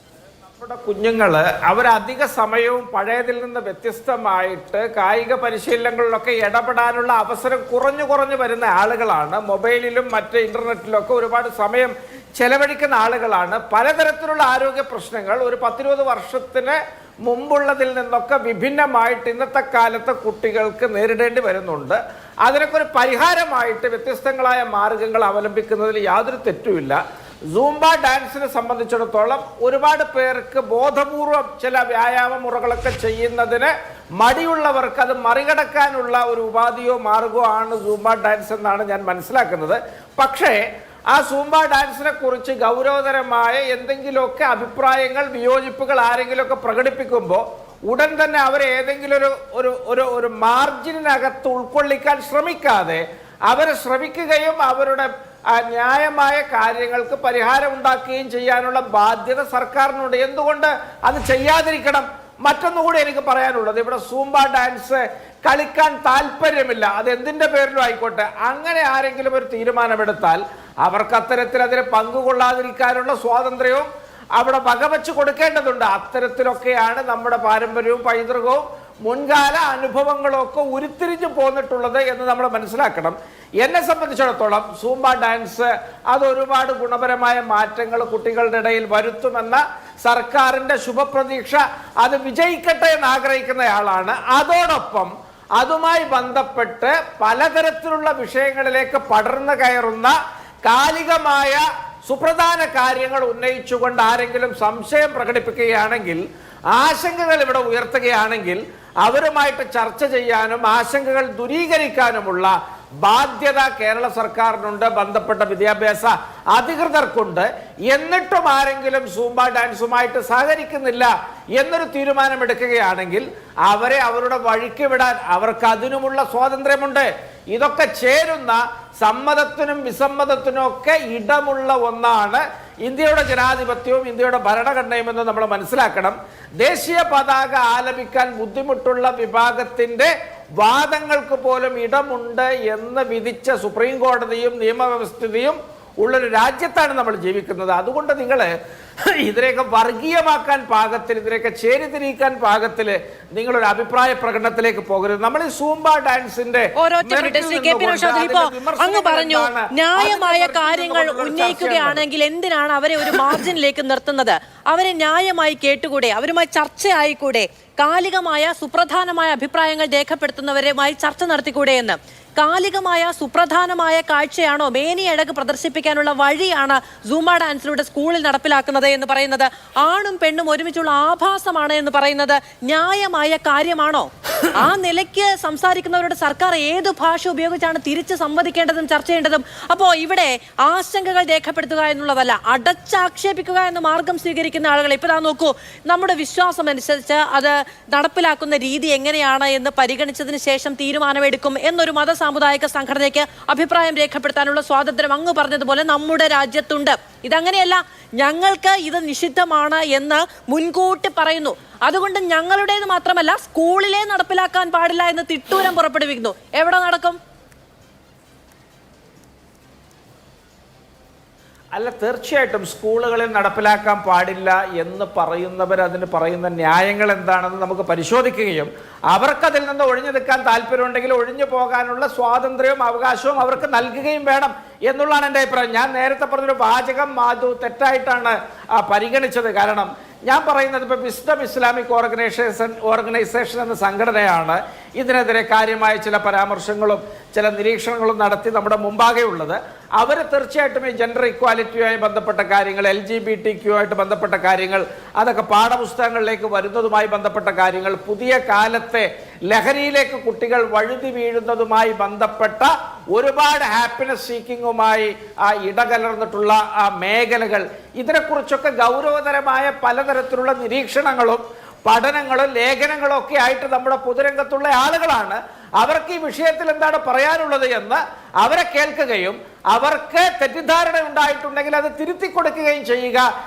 നമ്മുടെ കുഞ്ഞുങ്ങള് അവരധിക സമയവും പഴയതിൽ നിന്ന് വ്യത്യസ്തമായിട്ട് കായിക പരിശീലനങ്ങളിലൊക്കെ ഇടപെടാനുള്ള അവസരം കുറഞ്ഞു വരുന്ന ആളുകളാണ്. മൊബൈലിലും മറ്റ് ഇന്റർനെറ്റിലൊക്കെ ഒരുപാട് സമയം ചെലവഴിക്കുന്ന ആളുകളാണ്. പലതരത്തിലുള്ള ആരോഗ്യ പ്രശ്നങ്ങൾ ഒരു 10-20 വർഷത്തിന് മുമ്പുള്ളതിൽ നിന്നൊക്കെ വിഭിന്നമായിട്ട് ഇന്നത്തെ കാലത്ത് കുട്ടികൾക്ക് നേരിടേണ്ടി വരുന്നുണ്ട്. അതിനൊക്കെ ഒരു പരിഹാരമായിട്ട് വ്യത്യസ്തങ്ങളായ മാർഗങ്ങൾ അവലംബിക്കുന്നതിൽ യാതൊരു തെറ്റുമില്ല. സൂംബ ഡാൻസിനെ സംബന്ധിച്ചിടത്തോളം ഒരുപാട് പേർക്ക് ബോധപൂർവം ചില വ്യായാമ മുറകളൊക്കെ ചെയ്യുന്നതിന് മടിയുള്ളവർക്ക് അത് മറികടക്കാനുള്ള ഒരു ഉപാധിയോ മാർഗമോ ആണ് സൂംബ ഡാൻസ് എന്നാണ് ഞാൻ മനസ്സിലാക്കുന്നത്. പക്ഷേ ആ സൂംബ ഡാൻസിനെ കുറിച്ച് ഗൗരവതരമായ എന്തെങ്കിലുമൊക്കെ അഭിപ്രായങ്ങൾ, വിയോജിപ്പുകൾ ആരെങ്കിലുമൊക്കെ പ്രകടിപ്പിക്കുമ്പോൾ ഉടൻ തന്നെ അവരെ ഏതെങ്കിലും ഒരു മാർജിനകത്ത് ഉൾക്കൊള്ളിക്കാൻ ശ്രമിക്കാതെ അവരെ ശ്രമിക്കുകയും അവരുടെ ന്യായമായ കാര്യങ്ങൾക്ക് പരിഹാരം ഉണ്ടാക്കുകയും ചെയ്യാനുള്ള ബാധ്യത സർക്കാരിനുണ്ട്. എന്തുകൊണ്ട് അത് ചെയ്യാതിരിക്കണം? മറ്റൊന്നുകൂടി എനിക്ക് പറയാനുള്ളത്, ഇവിടെ സൂംബ ഡാൻസ് കളിക്കാൻ താല്പര്യമില്ല, അത് എന്തിന്റെ പേരിലും ആയിക്കോട്ടെ, അങ്ങനെ ആരെങ്കിലും ഒരു തീരുമാനമെടുത്താൽ അവർക്ക് അത്തരത്തിൽ അതിന് പങ്കുകൊള്ളാതിരിക്കാനുള്ള സ്വാതന്ത്ര്യവും അവിടെ വകവെച്ച് കൊടുക്കേണ്ടതുണ്ട്. അത്തരത്തിലൊക്കെയാണ് നമ്മുടെ പാരമ്പര്യവും പൈതൃകവും മുൻകാല അനുഭവങ്ങളൊക്കെ ഉരുത്തിരിഞ്ഞു പോന്നിട്ടുള്ളത് എന്ന് നമ്മൾ മനസ്സിലാക്കണം. എന്നെ സംബന്ധിച്ചിടത്തോളം സൂംബ ഡാൻസ് അത് ഒരുപാട് ഗുണപരമായ മാറ്റങ്ങൾ കുട്ടികളുടെ ഇടയിൽ വരുത്തുമെന്ന സർക്കാരിന്റെ ശുഭപ്രതീക്ഷ, അത് വിജയിക്കട്ടെ എന്ന് ആഗ്രഹിക്കുന്നയാളാണ്. അതോടൊപ്പം അതുമായി ബന്ധപ്പെട്ട് പലതരത്തിലുള്ള വിഷയങ്ങളിലേക്ക് പടർന്നു കയറുന്ന കാലികമായ സുപ്രധാന കാര്യങ്ങൾ ഉന്നയിച്ചുകൊണ്ട് ആരെങ്കിലും സംശയം പ്രകടിപ്പിക്കുകയാണെങ്കിൽ, ആശങ്കകൾ ഇവിടെ ഉയർത്തുകയാണെങ്കിൽ അവരുമായിട്ട് ചർച്ച ചെയ്യാനും ആശങ്കകൾ ദൂരീകരിക്കാനുമുള്ള ബാധ്യത കേരള സർക്കാരിനുണ്ട്, ബന്ധപ്പെട്ട വിദ്യാഭ്യാസ അധികൃതർക്കുണ്ട്. എന്നിട്ടും ആരെങ്കിലും സൂംബ ഡാൻസുമായിട്ട് സഹകരിക്കുന്നില്ല എന്നൊരു തീരുമാനമെടുക്കുകയാണെങ്കിൽ അവരെ അവരുടെ വഴിക്ക് വിടാൻ അവർക്ക് അതിനുമുള്ള സ്വാതന്ത്ര്യമുണ്ട്. ഇതൊക്കെ ചേരുന്ന സമ്മതത്തിനും വിസമ്മതത്തിനും ഒക്കെ ഇടമുള്ള ഒന്നാണ് ഇന്ത്യയുടെ ജനാധിപത്യവും ഇന്ത്യയുടെ ഭരണഘടനയും എന്ന് നമ്മൾ മനസ്സിലാക്കണം. ദേശീയ പതാക ആലപിക്കാൻ ബുദ്ധിമുട്ടുള്ള വിഭാഗത്തിന്റെ വാദങ്ങൾക്ക് പോലും ഇടമുണ്ട് എന്ന് വിധിച്ച സുപ്രീം കോടതിയും നിയമവ്യവസ്ഥയും ഉള്ളൊരു രാജ്യത്താണ് നമ്മൾ ജീവിക്കുന്നത്. അതുകൊണ്ട് നിങ്ങൾ ഇതിനെയൊക്കെ വർഗീയമാക്കാൻ പാകത്തിൽ, ഇതിനെയൊക്കെ ചേരിതിരിക്കാൻ പാകത്തിൽ നിങ്ങളൊരു അഭിപ്രായ പ്രകടനത്തിലേക്ക് പോകരുത്. നമ്മൾ ഈ സൂംബ ഡാൻസിന്റെ അങ്ങ് പറഞ്ഞു ന്യായമായ കാര്യങ്ങൾ ഉന്നയിക്കുകയാണെങ്കിൽ എന്തിനാണ് അവരെ ഒരു മാർജിനിലേക്ക് നിർത്തുന്നത്? അവരെ ന്യായമായി കേട്ടുകൂടെ? അവരുമായി ചർച്ചയായിക്കൂടെ? കാലികമായ സുപ്രധാനമായ അഭിപ്രായങ്ങൾ രേഖപ്പെടുത്തുന്നവരുമായി ചർച്ച നടത്തിക്കൂടെ എന്ന്. കാലികമായ സുപ്രധാനമായ കാഴ്ചയാണോ, മേനിയഴക് പ്രദർശിപ്പിക്കാനുള്ള വഴിയാണ് സൂംബ ഡാൻസിലൂടെ സ്കൂളിൽ നടപ്പിലാക്കുന്നത് എന്ന് പറയുന്നത്, ആണും പെണ്ണും ഒരുമിച്ചുള്ള ആഭാസമാണ് എന്ന് പറയുന്നത് ന്യായമായ കാര്യമാണോ? ആ നിലയ്ക്ക് സംസാരിക്കുന്നവരുടെ സർക്കാർ ഏത് ഭാഷ ഉപയോഗിച്ചാണ് തിരിച്ച് സംവദിക്കേണ്ടതും ചർച്ച ചെയ്യേണ്ടതും? അപ്പോൾ ഇവിടെ ആശങ്കകൾ രേഖപ്പെടുത്തുക എന്നുള്ളതല്ല, അടച്ചാക്ഷേപിക്കുക എന്ന മാർഗം സ്വീകരിക്കുന്ന ആളുകൾ ഇപ്പൊ നോക്കൂ, നമ്മുടെ വിശ്വാസം അനുസരിച്ച് അത് നടപ്പിലാക്കുന്ന രീതി എങ്ങനെയാണ് എന്ന് പരിഗണിച്ചതിന് ശേഷം തീരുമാനമെടുക്കും എന്നൊരു മത സാമുദായിക സംഘടനയ്ക്ക് അഭിപ്രായം രേഖപ്പെടുത്താനുള്ള സ്വാതന്ത്ര്യം അങ്ങ് പറഞ്ഞതുപോലെ നമ്മുടെ രാജ്യത്തുണ്ട്. ഇതങ്ങനെയല്ല, ഞങ്ങൾക്ക് ഇത് നിഷിദ്ധമാണ് എന്ന് മുൻകൂട്ടി പറയുന്നു. അതുകൊണ്ട് ഞങ്ങളുടേത് മാത്രമല്ല, സ്കൂളിലെ നടപ്പിലാക്കാൻ പാടില്ല എന്ന് തിട്ടൂരം പുറപ്പെടുവിക്കുന്നു. എവിടെ നടക്കും? അല്ല, തീർച്ചയായിട്ടും സ്കൂളുകളിൽ നടപ്പിലാക്കാൻ പാടില്ല എന്ന് പറയുന്നവർ അതിന് പറയുന്ന ന്യായങ്ങൾ എന്താണെന്ന് നമുക്ക് പരിശോധിക്കുകയും അവർക്കതിൽ നിന്ന് ഒഴിഞ്ഞു നിൽക്കാൻ താല്പര്യമുണ്ടെങ്കിൽ ഒഴിഞ്ഞു പോകാനുള്ള സ്വാതന്ത്ര്യവും അവകാശവും അവർക്ക് നൽകുകയും വേണം എന്നുള്ളതാണ് എൻ്റെ അഭിപ്രായം. ഞാൻ നേരത്തെ പറഞ്ഞൊരു വാചകം മാധു തെറ്റായിട്ടാണ് പരിഗണിച്ചത്. കാരണം ഞാൻ പറയുന്നത് ഇപ്പോൾ വിസ്ഡം ഇസ്ലാമിക് ഓർഗനൈസേഷൻ എന്ന സംഘടനയാണ് ഇതിനെതിരെ കാര്യമായ ചില പരാമർശങ്ങളും ചില നിരീക്ഷണങ്ങളും നടത്തി നമ്മുടെ മുമ്പാകെ ഉള്ളത്. അവർ തീർച്ചയായിട്ടും ഈ ജെൻഡർ ഇക്വാലിറ്റിയുമായി ബന്ധപ്പെട്ട കാര്യങ്ങൾ, LGBTQ ആയിട്ട് ബന്ധപ്പെട്ട കാര്യങ്ങൾ, അതൊക്കെ പാഠപുസ്തകങ്ങളിലേക്ക് വരുന്നതുമായി ബന്ധപ്പെട്ട കാര്യങ്ങൾ, പുതിയ കാലത്തെ ലഹരിയിലേക്ക് കുട്ടികൾ വഴുതി വീഴുന്നതുമായി ബന്ധപ്പെട്ട ഒരുപാട് ഹാപ്പിനെസ് സീക്കിങ്ങുമായി ഇടകലർന്നിട്ടുള്ള മേഖലകൾ, ഇതിനെക്കുറിച്ചൊക്കെ ഗൗരവതരമായ പലതരത്തിലുള്ള നിരീക്ഷണങ്ങളും പഠനങ്ങളും ലേഖനങ്ങളും ഒക്കെ ആയിട്ട് നമ്മുടെ പൊതുരംഗത്തുള്ള ആളുകളാണ്. അവർക്ക് ഈ വിഷയത്തിൽ എന്താണ് പറയാനുള്ളത് എന്ന് അവരെ കേൾക്കുകയും അവർക്ക് തെറ്റിദ്ധാരണ ഉണ്ടായിട്ടുണ്ടെങ്കിൽ അത് തിരുത്തി കൊടുക്കുകയും ചെയ്യുക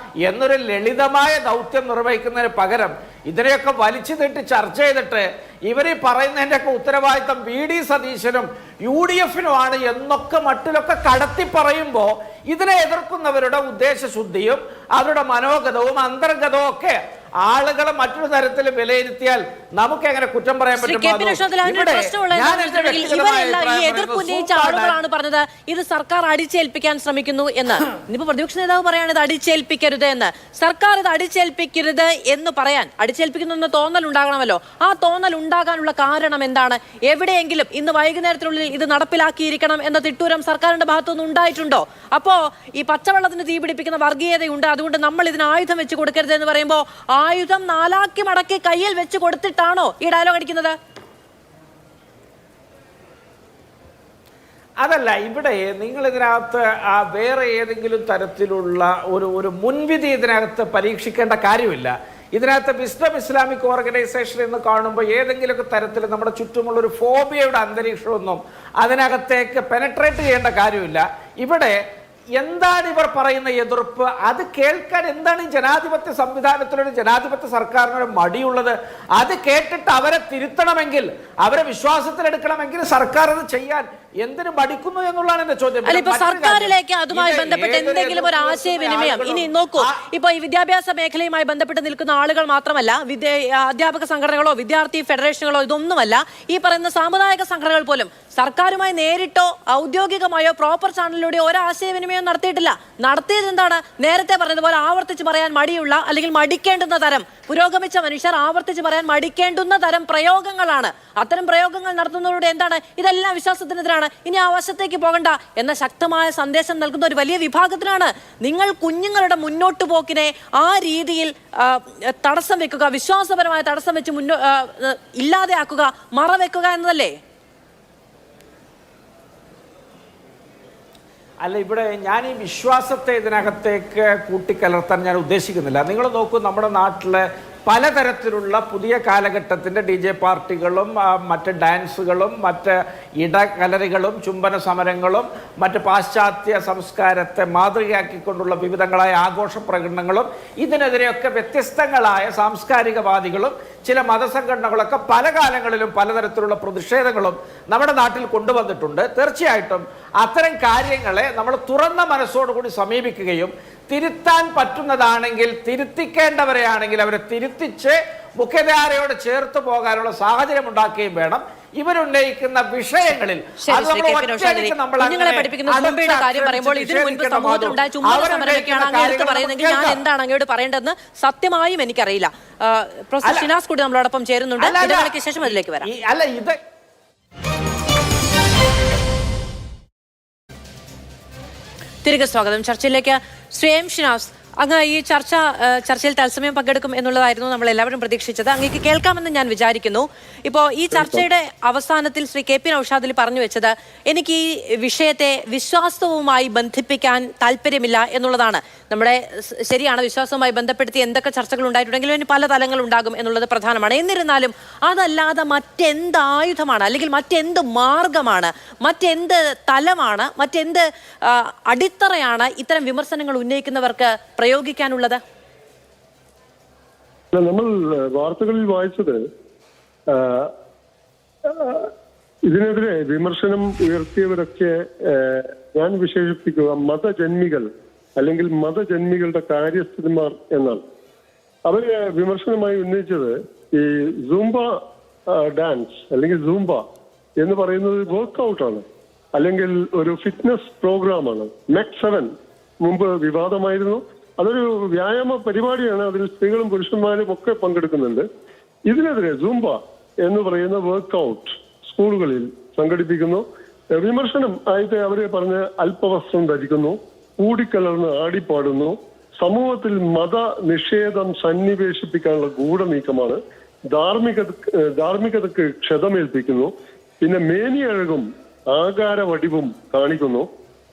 എന്നൊരു ലളിതമായ ദൗത്യം നിർവഹിക്കുന്നതിന് പകരം ഇതിനെയൊക്കെ വലിച്ചു നീട്ടി ചർച്ച ചെയ്തിട്ട് ഇവർ ഈ പറയുന്നതിൻ്റെയൊക്കെ ഉത്തരവാദിത്തം VD സതീശനും UDF-നുമാണ് എന്നൊക്കെ മട്ടിലൊക്കെ കടത്തി പറയുമ്പോൾ ഇതിനെ എതിർക്കുന്നവരുടെ ഉദ്ദേശശുദ്ധിയും അവരുടെ മനോഗതവും അന്തർഗതവും ഒക്കെ ആളുകളെ മറ്റൊരു തരത്തിൽ വിലയിരുത്തിയാൽ നമുക്ക് എങ്ങനെ കുറ്റം പറയാൻ പറ്റും? ആളുകളാണ് പറഞ്ഞത് ഇത് സർക്കാർ അടിച്ചേൽപ്പിക്കാൻ ശ്രമിക്കുന്നു എന്ന്. ഇനിയിപ്പോ പ്രതിപക്ഷ നേതാവ് പറയാണ് ഇത് അടിച്ചേൽപ്പിക്കരുത് എന്ന്. സർക്കാർ ഇത് അടിച്ചേൽപ്പിക്കരുത് എന്ന് പറയാൻ, അടിച്ചേൽപ്പിക്കുന്നു എന്ന തോന്നൽ ഉണ്ടാകണമല്ലോ. ആ തോന്നൽ ഉണ്ടാകാനുള്ള കാരണം എന്താണ്? എവിടെയെങ്കിലും ഇന്ന് വൈകുന്നേരത്തിനുള്ളിൽ ഇത് നടപ്പിലാക്കിയിരിക്കണം എന്ന തിട്ടൂരം സർക്കാരിന്റെ ഭാഗത്തുനിന്ന് ഉണ്ടായിട്ടുണ്ടോ? അപ്പോ ഈ പച്ചവെള്ളത്തിന് തീ പിടിപ്പിക്കുന്ന വർഗീയതയുണ്ട്, അതുകൊണ്ട് നമ്മൾ ഇതിന് ആയുധം വെച്ച് കൊടുക്കരുത് എന്ന് പറയുമ്പോൾ ആയുധം നാലാക്കി മടക്കി കയ്യിൽ വെച്ച് കൊടുത്തിട്ടാണോ ഈ ഡയലോഗ് അടിക്കുന്നത്? അതല്ല, ഇവിടെ നിങ്ങൾ ഇതിനകത്ത് വേറെ ഏതെങ്കിലും തരത്തിലുള്ള ഒരു മുൻവിധി ഇതിനകത്ത് പരീക്ഷിക്കേണ്ട കാര്യമില്ല. ഇതിനകത്ത് വിസ്ഡം ഇസ്ലാമിക് ഓർഗനൈസേഷൻ എന്ന് കാണുമ്പോൾ ഏതെങ്കിലുമൊക്കെ തരത്തിൽ നമ്മുടെ ചുറ്റുമുള്ള ഒരു ഫോബിയയുടെ അന്തരീക്ഷമൊന്നും അതിനകത്തേക്ക് പെനട്രേറ്റ് ചെയ്യേണ്ട കാര്യമില്ല. ഇവിടെ എന്താണ് ഇവർ പറയുന്ന എതിർപ്പ്? അത് കേൾക്കാൻ എന്താണ് ഈ ജനാധിപത്യ സംവിധാനത്തിലൊരു ജനാധിപത്യ സർക്കാരിനൊരു മടിയുള്ളത്? അത് കേട്ടിട്ട് അവരെ തിരുത്തണമെങ്കിൽ, അവരെ വിശ്വാസത്തിലെടുക്കണമെങ്കിൽ സർക്കാർ അത് ചെയ്യാൻ എന്തിനു മടിക്കുന്നു എന്നുള്ളതാണ് എന്റെ ചോദ്യം. സർക്കാരിലേക്ക് അതുമായി ബന്ധപ്പെട്ട് എന്തെങ്കിലും ഒരു ആശയവിനിമയം ഇനി നോക്കൂ. ഇപ്പൊ ഈ വിദ്യാഭ്യാസ മേഖലയുമായി ബന്ധപ്പെട്ട് നിൽക്കുന്ന ആളുകൾ മാത്രമല്ല, അധ്യാപക സംഘടനകളോ വിദ്യാർത്ഥി ഫെഡറേഷനുകളോ ഇതൊന്നുമല്ല, ഈ പറയുന്ന സാമുദായിക സംഘടനകൾ പോലും സർക്കാരുമായി നേരിട്ടോ ഔദ്യോഗികമായോ പ്രോപ്പർ ചാനലിലൂടെ ഒരാശയവിനിമയം നടത്തിയിട്ടില്ല. നടത്തിയത് എന്താണ്? നേരത്തെ പറഞ്ഞതുപോലെ ആവർത്തിച്ച് പറയാൻ മടിയുള്ള, അല്ലെങ്കിൽ മടിക്കേണ്ടുന്ന തരം, പുരോഗമിച്ച മനുഷ്യർ ആവർത്തിച്ച് പറയാൻ മടിക്കേണ്ടുന്ന തരം പ്രയോഗങ്ങളാണ്. അത്തരം പ്രയോഗങ്ങൾ നടത്തുന്നതിലൂടെ എന്താണ്? ഇതെല്ലാം വിശ്വാസത്തിനെതിരാണ്, ഇനി ആ വശത്തേക്ക് പോകണ്ട എന്ന ശക്തമായ സന്ദേശം നൽകുന്ന ഒരു വലിയ വിഭാഗത്തിനാണ്. നിങ്ങൾ കുഞ്ഞുങ്ങളുടെ മുന്നോട്ട് പോക്കിനെ ആ രീതിയിൽ തടസ്സം വെക്കുക, വിശ്വാസപരമായ തടസ്സം വെച്ച് ഇല്ലാതെയാക്കുക, മറവെക്കുക എന്നതല്ലേ? അല്ല, ഇവിടെ ഞാൻ ഈ വിശ്വാസത്തെ ഇതിനകത്തേക്ക് കൂട്ടിക്കലർത്താൻ ഞാൻ ഉദ്ദേശിക്കുന്നില്ല. നിങ്ങൾ നോക്കൂ, നമ്മുടെ നാട്ടിലെ പലതരത്തിലുള്ള പുതിയ കാലഘട്ടത്തിൻ്റെ DJ പാർട്ടികളും മറ്റ് ഡാൻസുകളും മറ്റ് ഇടകലറികളും ചുംബന സമരങ്ങളും മറ്റ് പാശ്ചാത്യ സംസ്കാരത്തെ മാതൃകയാക്കിക്കൊണ്ടുള്ള വിവിധങ്ങളായ ആഘോഷ പ്രകടനങ്ങളും ഇതിനെതിരെയൊക്കെ വ്യത്യസ്തങ്ങളായ സാംസ്കാരികവാദികളും ചില മതസംഘടനകളൊക്കെ പല കാലങ്ങളിലും പലതരത്തിലുള്ള പ്രതിഷേധങ്ങളും നമ്മുടെ നാട്ടിൽ കൊണ്ടുവന്നിട്ടുണ്ട്. തീർച്ചയായിട്ടും അത്തരം കാര്യങ്ങളെ നമ്മൾ തുറന്ന മനസ്സോടുകൂടി സമീപിക്കുകയും തിരുത്താൻ പറ്റുന്നതാണെങ്കിൽ തിരുത്തിക്കേണ്ടവരെയാണെങ്കിൽ അവരെ തിരുത്തിച്ച് മുഖ്യധാരയോട് ചേർത്ത് പോകാനുള്ള സാഹചര്യം ഉണ്ടാക്കുകയും വേണം. ഇവരുന്നയിക്കുന്ന വിഷയങ്ങളിൽ കുഞ്ഞുങ്ങളെ പഠിപ്പിക്കുന്ന സൂംബയുടെ കാര്യം പറയുമ്പോൾ ഇതിനു മുൻപ് സമൂഹത്തിലുണ്ടായ ചുംബന സമരമൊക്കെയാണ് അങ്ങ് എടുത്ത് പറയുന്നതെങ്കിൽ ഞാൻ എന്താണ് അങ്ങയോട് പറയേണ്ടതെന്ന് സത്യമായും എനിക്കറിയില്ല. പ്രൊഫസർ ഷിനാസ് കൂടി നമ്മളോടൊപ്പം ചേരുന്നുണ്ട്. ഇടവേളയ്ക്ക് ശേഷം അതിലേക്ക് വരാം. തിരികെ സ്വാഗതം ചർച്ചയിലേക്ക്. ശ്രീ എം ഷിനാസ്, അങ്ങ് ഈ ചർച്ചയിൽ തത്സമയം പങ്കെടുക്കും എന്നുള്ളതായിരുന്നു നമ്മൾ എല്ലാവരും പ്രതീക്ഷിച്ചത്. അങ്ങേക്ക് കേൾക്കാമെന്ന് ഞാൻ വിചാരിക്കുന്നു. ഇപ്പോൾ ഈ ചർച്ചയുടെ അവസാനത്തിൽ ശ്രീ KP നൗഷാദ് അലി പറഞ്ഞു വെച്ചത് എനിക്ക് ഈ വിഷയത്തെ വിശ്വാസവുമായി ബന്ധിപ്പിക്കാൻ താല്പര്യമില്ല എന്നുള്ളതാണ്. നമ്മുടെ ശരിയാണ്, വിശ്വാസവുമായി ബന്ധപ്പെടുത്തി എന്തൊക്കെ ചർച്ചകൾ ഉണ്ടായിട്ടുണ്ടെങ്കിലും അതിന് പല തലങ്ങൾ ഉണ്ടാകും എന്നുള്ളത് പ്രധാനമാണ്. എന്നിരുന്നാലും അതല്ലാതെ മറ്റെന്ത് ആയുധമാണ്, അല്ലെങ്കിൽ മറ്റെന്ത് മാർഗമാണ്, മറ്റെന്ത് തലമാണ്, മറ്റെന്ത് അടിത്തറയാണ് ഇത്തരം വിമർശനങ്ങൾ ഉന്നയിക്കുന്നവർക്ക് പ്രയോഗിക്കാനുള്ളത്? നമ്മൾ വാർത്തകളിൽ വായിച്ചത് ഇതിനെതിരെ വിമർശനം ഉയർത്തിയവരൊക്കെ ഞാൻ വിശേഷിപ്പിക്കുക മതജന്മികൾ അല്ലെങ്കിൽ മതജന്മികളുടെ കാര്യസ്ഥന്മാർ എന്നാണ്. അവര് വിമർശനമായി ഉന്നയിച്ചത് ഈ സൂംബ ഡാൻസ് അല്ലെങ്കിൽ സൂംബ എന്ന് പറയുന്നത് വർക്ക്ഔട്ടാണ്, അല്ലെങ്കിൽ ഒരു ഫിറ്റ്നസ് പ്രോഗ്രാമാണ്. MEC 7 മുമ്പ് വിവാദമായിരുന്നു. അതൊരു വ്യായാമ പരിപാടിയാണ്. അതിൽ സ്ത്രീകളും പുരുഷന്മാരും ഒക്കെ പങ്കെടുക്കുന്നുണ്ട്. ഇതിനെതിരെ സൂംബ എന്ന് പറയുന്ന വർക്ക്ഔട്ട് സ്കൂളുകളിൽ സംഘടിപ്പിക്കുന്നു. വിമർശനം ആയിട്ട് അവര് പറഞ്ഞ് അല്പവസ്ത്രം ധരിക്കുന്നു, കൂടിക്കലർന്ന് ആടിപ്പാടുന്നു, സമൂഹത്തിൽ മത നിഷേധം സന്നിവേശിപ്പിക്കാനുള്ള ഗൂഢനീക്കമാണ്, ധാർമ്മികതക്ക് ക്ഷതമേൽപ്പിക്കുന്നു, പിന്നെ മേനിയഴകും ആകാര വടിവും കാണിക്കുന്നു.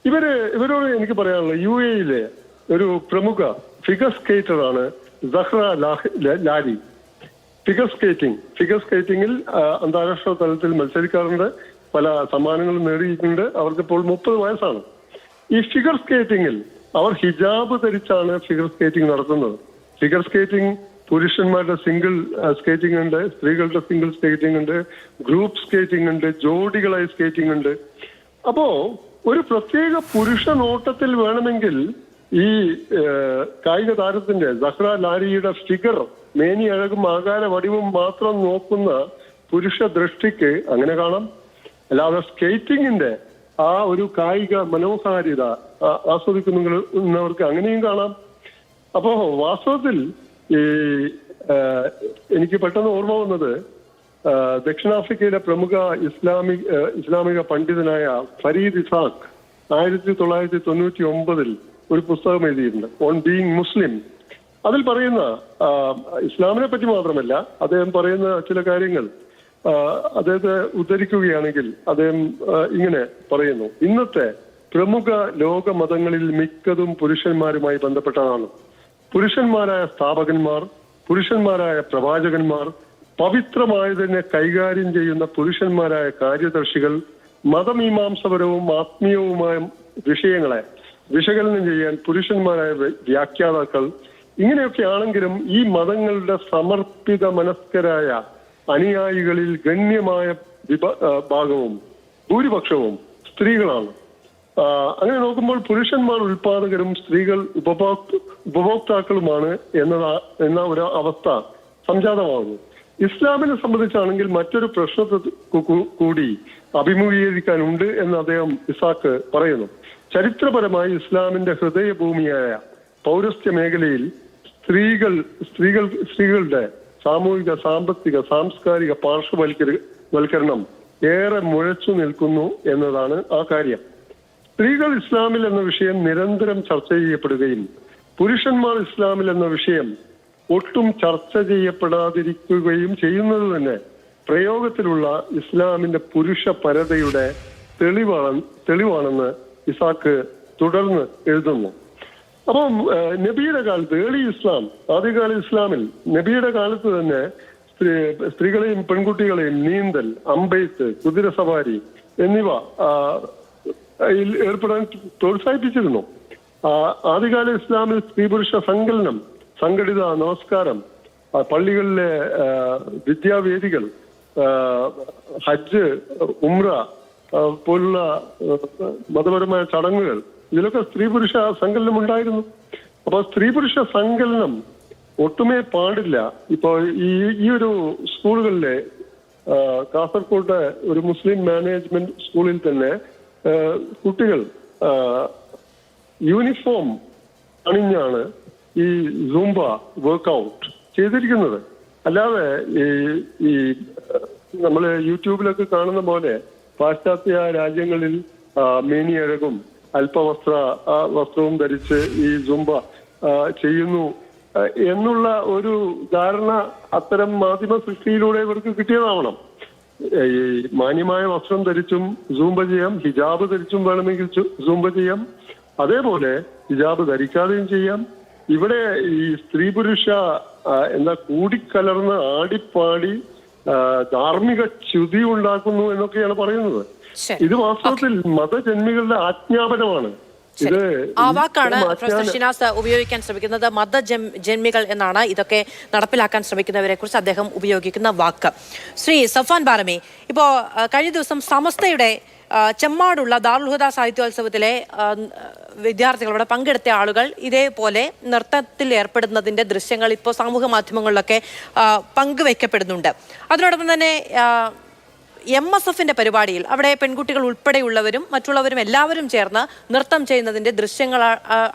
ഇവരോട് എനിക്ക് പറയാനുള്ളത് UAE ഒരു പ്രമുഖ ഫിഗർ സ്കേറ്ററാണ് സഹ്റ ലാരി. ഫിഗർ സ്കേറ്റിംഗിൽ അന്താരാഷ്ട്ര തലത്തിൽ മത്സരിക്കാറുണ്ട്, പല സമ്മാനങ്ങളും നേടിയിട്ടുണ്ട്. അവർക്കിപ്പോൾ 30 വയസ്സാണ്. ഈ ഫിഗർ സ്കേറ്റിംഗിൽ അവർ ഹിജാബ് ധരിച്ചാണ് ഫിഗർ സ്കേറ്റിംഗ് നടത്തുന്നത്. ഫിഗർ സ്കേറ്റിംഗ് പുരുഷന്മാരുടെ സിംഗിൾ സ്കേറ്റിംഗ് ഉണ്ട്, സ്ത്രീകളുടെ സിംഗിൾ സ്കേറ്റിംഗ് ഉണ്ട്, ഗ്രൂപ്പ് സ്കേറ്റിംഗ് ഉണ്ട്, ജോഡികളായി സ്കേറ്റിംഗ് ഉണ്ട്. അപ്പോ ഒരു പ്രത്യേക പുരുഷ നോട്ടത്തിൽ വേണമെങ്കിൽ ഈ കായിക താരത്തിന്റെ സഹ്റ ലാരിയുടെ ഫിഗർ, മേനി അഴകും ആകാര വടിവും മാത്രം നോക്കുന്ന പുരുഷ ദൃഷ്ടിക്ക് അങ്ങനെ കാണാം. അല്ലാതെ സ്കേറ്റിങ്ങിന്റെ ആ ഒരു കായിക മനോഹാരിത ആസ്വദിക്കുന്നവർക്ക് അങ്ങനെയും കാണാം. അപ്പോ വാസ്തവത്തിൽ ഈ എനിക്ക് പെട്ടെന്ന് ഓർമ്മ വന്നത് ദക്ഷിണാഫ്രിക്കയിലെ പ്രമുഖ ഇസ്ലാമിക പണ്ഡിതനായ ഫരീദ് ഇസാഖ് 1999 ഒരു പുസ്തകം എഴുതിയിട്ടുണ്ട്, ഓൺ ബീയിങ് മുസ്ലിം. അതിൽ പറയുന്ന ഇസ്ലാമിനെ പറ്റി മാത്രമല്ല അദ്ദേഹം പറയുന്ന ചില കാര്യങ്ങൾ അദ്ദേഹത്തെ ഉദ്ധരിക്കുകയാണെങ്കിൽ അദ്ദേഹം ഇങ്ങനെ പറയുന്നു: ഇന്നത്തെ പ്രമുഖ ലോക മതങ്ങളിൽ മിക്കതും പുരുഷന്മാരുമായി ബന്ധപ്പെട്ടതാണ്. പുരുഷന്മാരായ സ്ഥാപകന്മാർ, പുരുഷന്മാരായ പ്രവാചകന്മാർ, പവിത്രമായതിനെ കൈകാര്യം ചെയ്യുന്ന പുരുഷന്മാരായ കാര്യദർശികൾ, മതമീമാംസപരവും ആത്മീയവുമായ വിഷയങ്ങളെ വിശകലനം ചെയ്യാൻ പുരുഷന്മാരായ വ്യാഖ്യാതാക്കൾ, ഇങ്ങനെയൊക്കെ ആണെങ്കിലും ഈ മതങ്ങളുടെ സമർപ്പിത മനസ്കരായ അനുയായികളിൽ ഗണ്യമായ ഭാഗവും ഭൂരിപക്ഷവും സ്ത്രീകളാണ്. അങ്ങനെ നോക്കുമ്പോൾ പുരുഷന്മാർ ഉൽപാദകരും സ്ത്രീകൾ ഉപഭോക്താക്കളുമാണ് എന്ന ഒരു അവസ്ഥ സംജാതമാകുന്നു. ഇസ്ലാമിനെ സംബന്ധിച്ചാണെങ്കിൽ മറ്റൊരു പ്രശ്നത്തെ കൂടി അഭിമുഖീകരിക്കാനുണ്ട് എന്ന് അദ്ദേഹം ഇസാഖ് പറയുന്നു. ചരിത്രപരമായി ഇസ്ലാമിന്റെ ഹൃദയഭൂമിയായ പൗരസ്ത്യ മേഖലയിൽ സ്ത്രീകളുടെ സാമൂഹിക, സാമ്പത്തിക, സാംസ്കാരിക പാർശ്വവൽക്കരണം ഏറെ മുഴച്ചു നിൽക്കുന്നു എന്നതാണ് ആ കാര്യം. സ്ത്രീകൾ ഇസ്ലാമിൽ എന്ന വിഷയം നിരന്തരം ചർച്ച ചെയ്യപ്പെടുകയും പുരുഷന്മാർ ഇസ്ലാമിൽ എന്ന വിഷയം ഒട്ടും ചർച്ച ചെയ്യപ്പെടാതിരിക്കുകയും ചെയ്യുന്നത് തന്നെ പ്രയോഗത്തിലുള്ള ഇസ്ലാമിന്റെ പുരുഷ പരതയുടെ തെളിവാണെന്ന് ഇസാഖ് തുടർന്ന് എഴുതുന്നു. അപ്പം നബിയുടെ കാലത്ത് ഏർലി ഇസ്ലാം, ആദ്യകാല ഇസ്ലാമിൽ നബിയുടെ കാലത്ത് തന്നെ സ്ത്രീകളെയും പെൺകുട്ടികളെയും നീന്തൽ, അമ്പെയ്ത്ത്, കുതിരസവാരി എന്നിവ ഏർപ്പെടാൻ പ്രോത്സാഹിപ്പിച്ചിരുന്നു. ആദ്യകാല ഇസ്ലാമിൽ സ്ത്രീ പുരുഷ സങ്കലനം, സംഘടിത നമസ്കാരം, പള്ളികളിലെ വിദ്യാവേദികൾ, ഹജ്ജ്, ഉംറ പോലുള്ള മതപരമായ ചടങ്ങുകൾ, ഇതിലൊക്കെ സ്ത്രീ പുരുഷ സങ്കലനം ഉണ്ടായിരുന്നു. അപ്പൊ സ്ത്രീ പുരുഷ സങ്കലനം ഒട്ടുമേ പാടില്ല. ഇപ്പൊ ഈ ഒരു സ്കൂളുകളിലെ കാസർകോട്ടെ ഒരു മുസ്ലിം മാനേജ്മെന്റ് സ്കൂളിൽ തന്നെ കുട്ടികൾ യൂണിഫോം അണിഞ്ഞാണ് ഈ സൂംബ വർക്ക്ഔട്ട് ചെയ്തിരിക്കുന്നത്. അല്ലാതെ ഈ നമ്മൾ യൂട്യൂബിലൊക്കെ കാണുന്ന പോലെ പാശ്ചാത്യ രാജ്യങ്ങളിൽ മേനിയഴകും വസ്ത്രവും ധരിച്ച് ഈ സൂംബ ചെയ്യുന്നു എന്നുള്ള ഒരു ധാരണ അത്തരം മാധ്യമ സൃഷ്ടിയിലൂടെ ഇവർക്ക് കിട്ടിയതാവണം. ഈ മാന്യമായ വസ്ത്രം ധരിച്ചും സൂംബ ചെയ്യാം, ഹിജാബ് ധരിച്ചും വേണമെങ്കിൽ സൂംബ ചെയ്യാം, അതേപോലെ ഹിജാബ് ധരിക്കാതെയും ചെയ്യാം. ഇവിടെ ഈ സ്ത്രീ പുരുഷ കൂടിക്കലർന്ന് ആടിപ്പാടി ധാർമ്മിക ച്യുതി ഉണ്ടാക്കുന്നു എന്നൊക്കെയാണ് പറയുന്നത്. ഇത് വാസ്തവത്തിൽ മതജന്മികളുടെ ആജ്ഞാപനമാണ്. ആ വാക്കാണ് പ്രൊഫസർ ഷിനാസ് ഉപയോഗിക്കാൻ ശ്രമിക്കുന്നത്. മതജന്മികൾ എന്നാണ് ഇതൊക്കെ നടപ്പിലാക്കാൻ ശ്രമിക്കുന്നവരെ കുറിച്ച് അദ്ദേഹം ഉപയോഗിക്കുന്ന വാക്ക്. ശ്രീ സഫാൻ ബാരമി, ഇപ്പോ കഴിഞ്ഞ ദിവസം സമസ്തയുടെ ചെമ്മാടുള്ള ദാറുൽ ഹുദ സാഹിത്യോത്സവത്തിലെ വിദ്യാർത്ഥികളോട് പങ്കെടുത്ത ആളുകൾ ഇതേപോലെ നൃത്തത്തിൽ ഏർപ്പെടുന്നതിന്റെ ദൃശ്യങ്ങൾ ഇപ്പോൾ സമൂഹ മാധ്യമങ്ങളിലൊക്കെ പങ്കുവയ്ക്കപ്പെടുന്നുണ്ട്. അതിനോടൊപ്പം തന്നെ MSFന്റെ പരിപാടിയിൽ അവിടെ പെൺകുട്ടികൾ ഉൾപ്പെടെയുള്ളവരും മറ്റുള്ളവരും എല്ലാവരും ചേർന്ന് നൃത്തം ചെയ്യുന്നതിന്റെ ദൃശ്യങ്ങൾ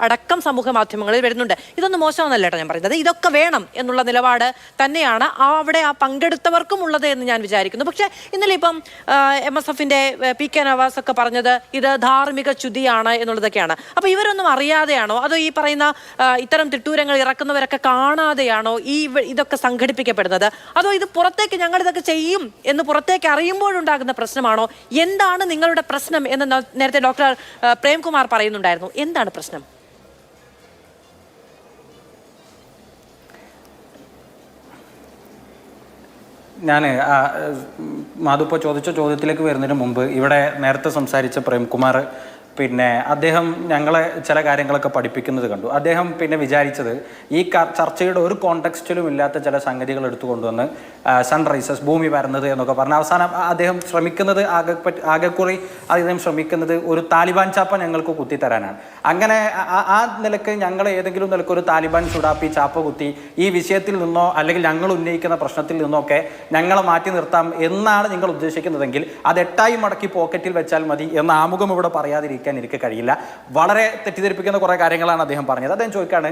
അടക്കം സമൂഹ മാധ്യമങ്ങളിൽ വരുന്നുണ്ട്. ഇതൊന്നും മോശമെന്നല്ല കേട്ടോ ഞാൻ പറയുന്നത്. ഇതൊക്കെ വേണം എന്നുള്ള നിലപാട് തന്നെയാണ് അവിടെ ആ പങ്കെടുത്തവർക്കും ഉള്ളത് എന്ന് ഞാൻ വിചാരിക്കുന്നു. പക്ഷേ ഇന്നലെ ഇപ്പം MSFന്റെ PK നവാസ് ഒക്കെ പറഞ്ഞത് ഇത് ധാർമ്മിക ച്യുതിയാണ് എന്നുള്ളതൊക്കെയാണ്. അപ്പോൾ ഇവരൊന്നും അറിയാതെയാണോ, അതോ ഈ പറയുന്ന ഇത്തരം തിട്ടൂരങ്ങൾ ഇറക്കുന്നവരൊക്കെ കാണാതെയാണോ ഇതൊക്കെ സംഘടിപ്പിക്കപ്പെടുന്നത്, അതോ ഇത് പുറത്തേക്ക് ഞങ്ങൾ ഇതൊക്കെ ചെയ്യും എന്ന് പുറത്തേക്ക് അറിയുമ്പോഴുണ്ടാകുന്ന പ്രശ്നമാണോ? എന്താണ് നിങ്ങളുടെ പ്രശ്നം എന്ന് നേരത്തെ ഡോക്ടർ പ്രേംകുമാർ പറയുന്നുണ്ടായിരുന്നു. എന്താണ് പ്രശ്നം? ഞാൻ മാധുപ്പ ചോദിച്ച ചോദ്യത്തിലേക്ക് വരുന്നതിന് മുമ്പ് ഇവിടെ നേരത്തെ സംസാരിച്ച പ്രേംകുമാർ അദ്ദേഹം ഞങ്ങളെ ചില കാര്യങ്ങളൊക്കെ പഠിപ്പിക്കുന്നത് കണ്ടു. അദ്ദേഹം വിചാരിച്ചത് ഈ ചർച്ചയുടെ ഒരു കോണ്ടെക്സ്റ്റിലും ഇല്ലാത്ത ചില സംഗതികൾ എടുത്തുകൊണ്ടുവന്ന് സൺറൈസസ്, ഭൂമി വരുന്നത് എന്നൊക്കെ പറഞ്ഞ് അവസാനം അദ്ദേഹം ശ്രമിക്കുന്നത് ആകെക്കുറി അദ്ദേഹം ശ്രമിക്കുന്നത് ഒരു താലിബാൻ ചാപ്പ ഞങ്ങൾക്ക് കുത്തിത്തരാനാണ്. അങ്ങനെ ആ നിലക്ക് ഞങ്ങൾ ഏതെങ്കിലും നിലക്ക് ഒരു താലിബാൻ ചുടാപ്പി ചാപ്പ കുത്തി ഈ വിഷയത്തിൽ നിന്നോ അല്ലെങ്കിൽ ഞങ്ങൾ ഉന്നയിക്കുന്ന പ്രശ്നത്തിൽ നിന്നോ ഒക്കെ ഞങ്ങളെ മാറ്റി നിർത്താം എന്നാണ് നിങ്ങൾ ഉദ്ദേശിക്കുന്നതെങ്കിൽ അത് 8 മടക്കി പോക്കറ്റിൽ വെച്ചാൽ മതി എന്ന ആമുഖം ഇവിടെ പറയാതിരിക്കും എനിക്ക് കഴിയില്ല. വളരെ തെറ്റിദ്ധരിപ്പിക്കുന്ന കുറേ കാര്യങ്ങളാണ് അദ്ദേഹം പറഞ്ഞത്. അദ്ദേഹം ചോദിക്കാണ്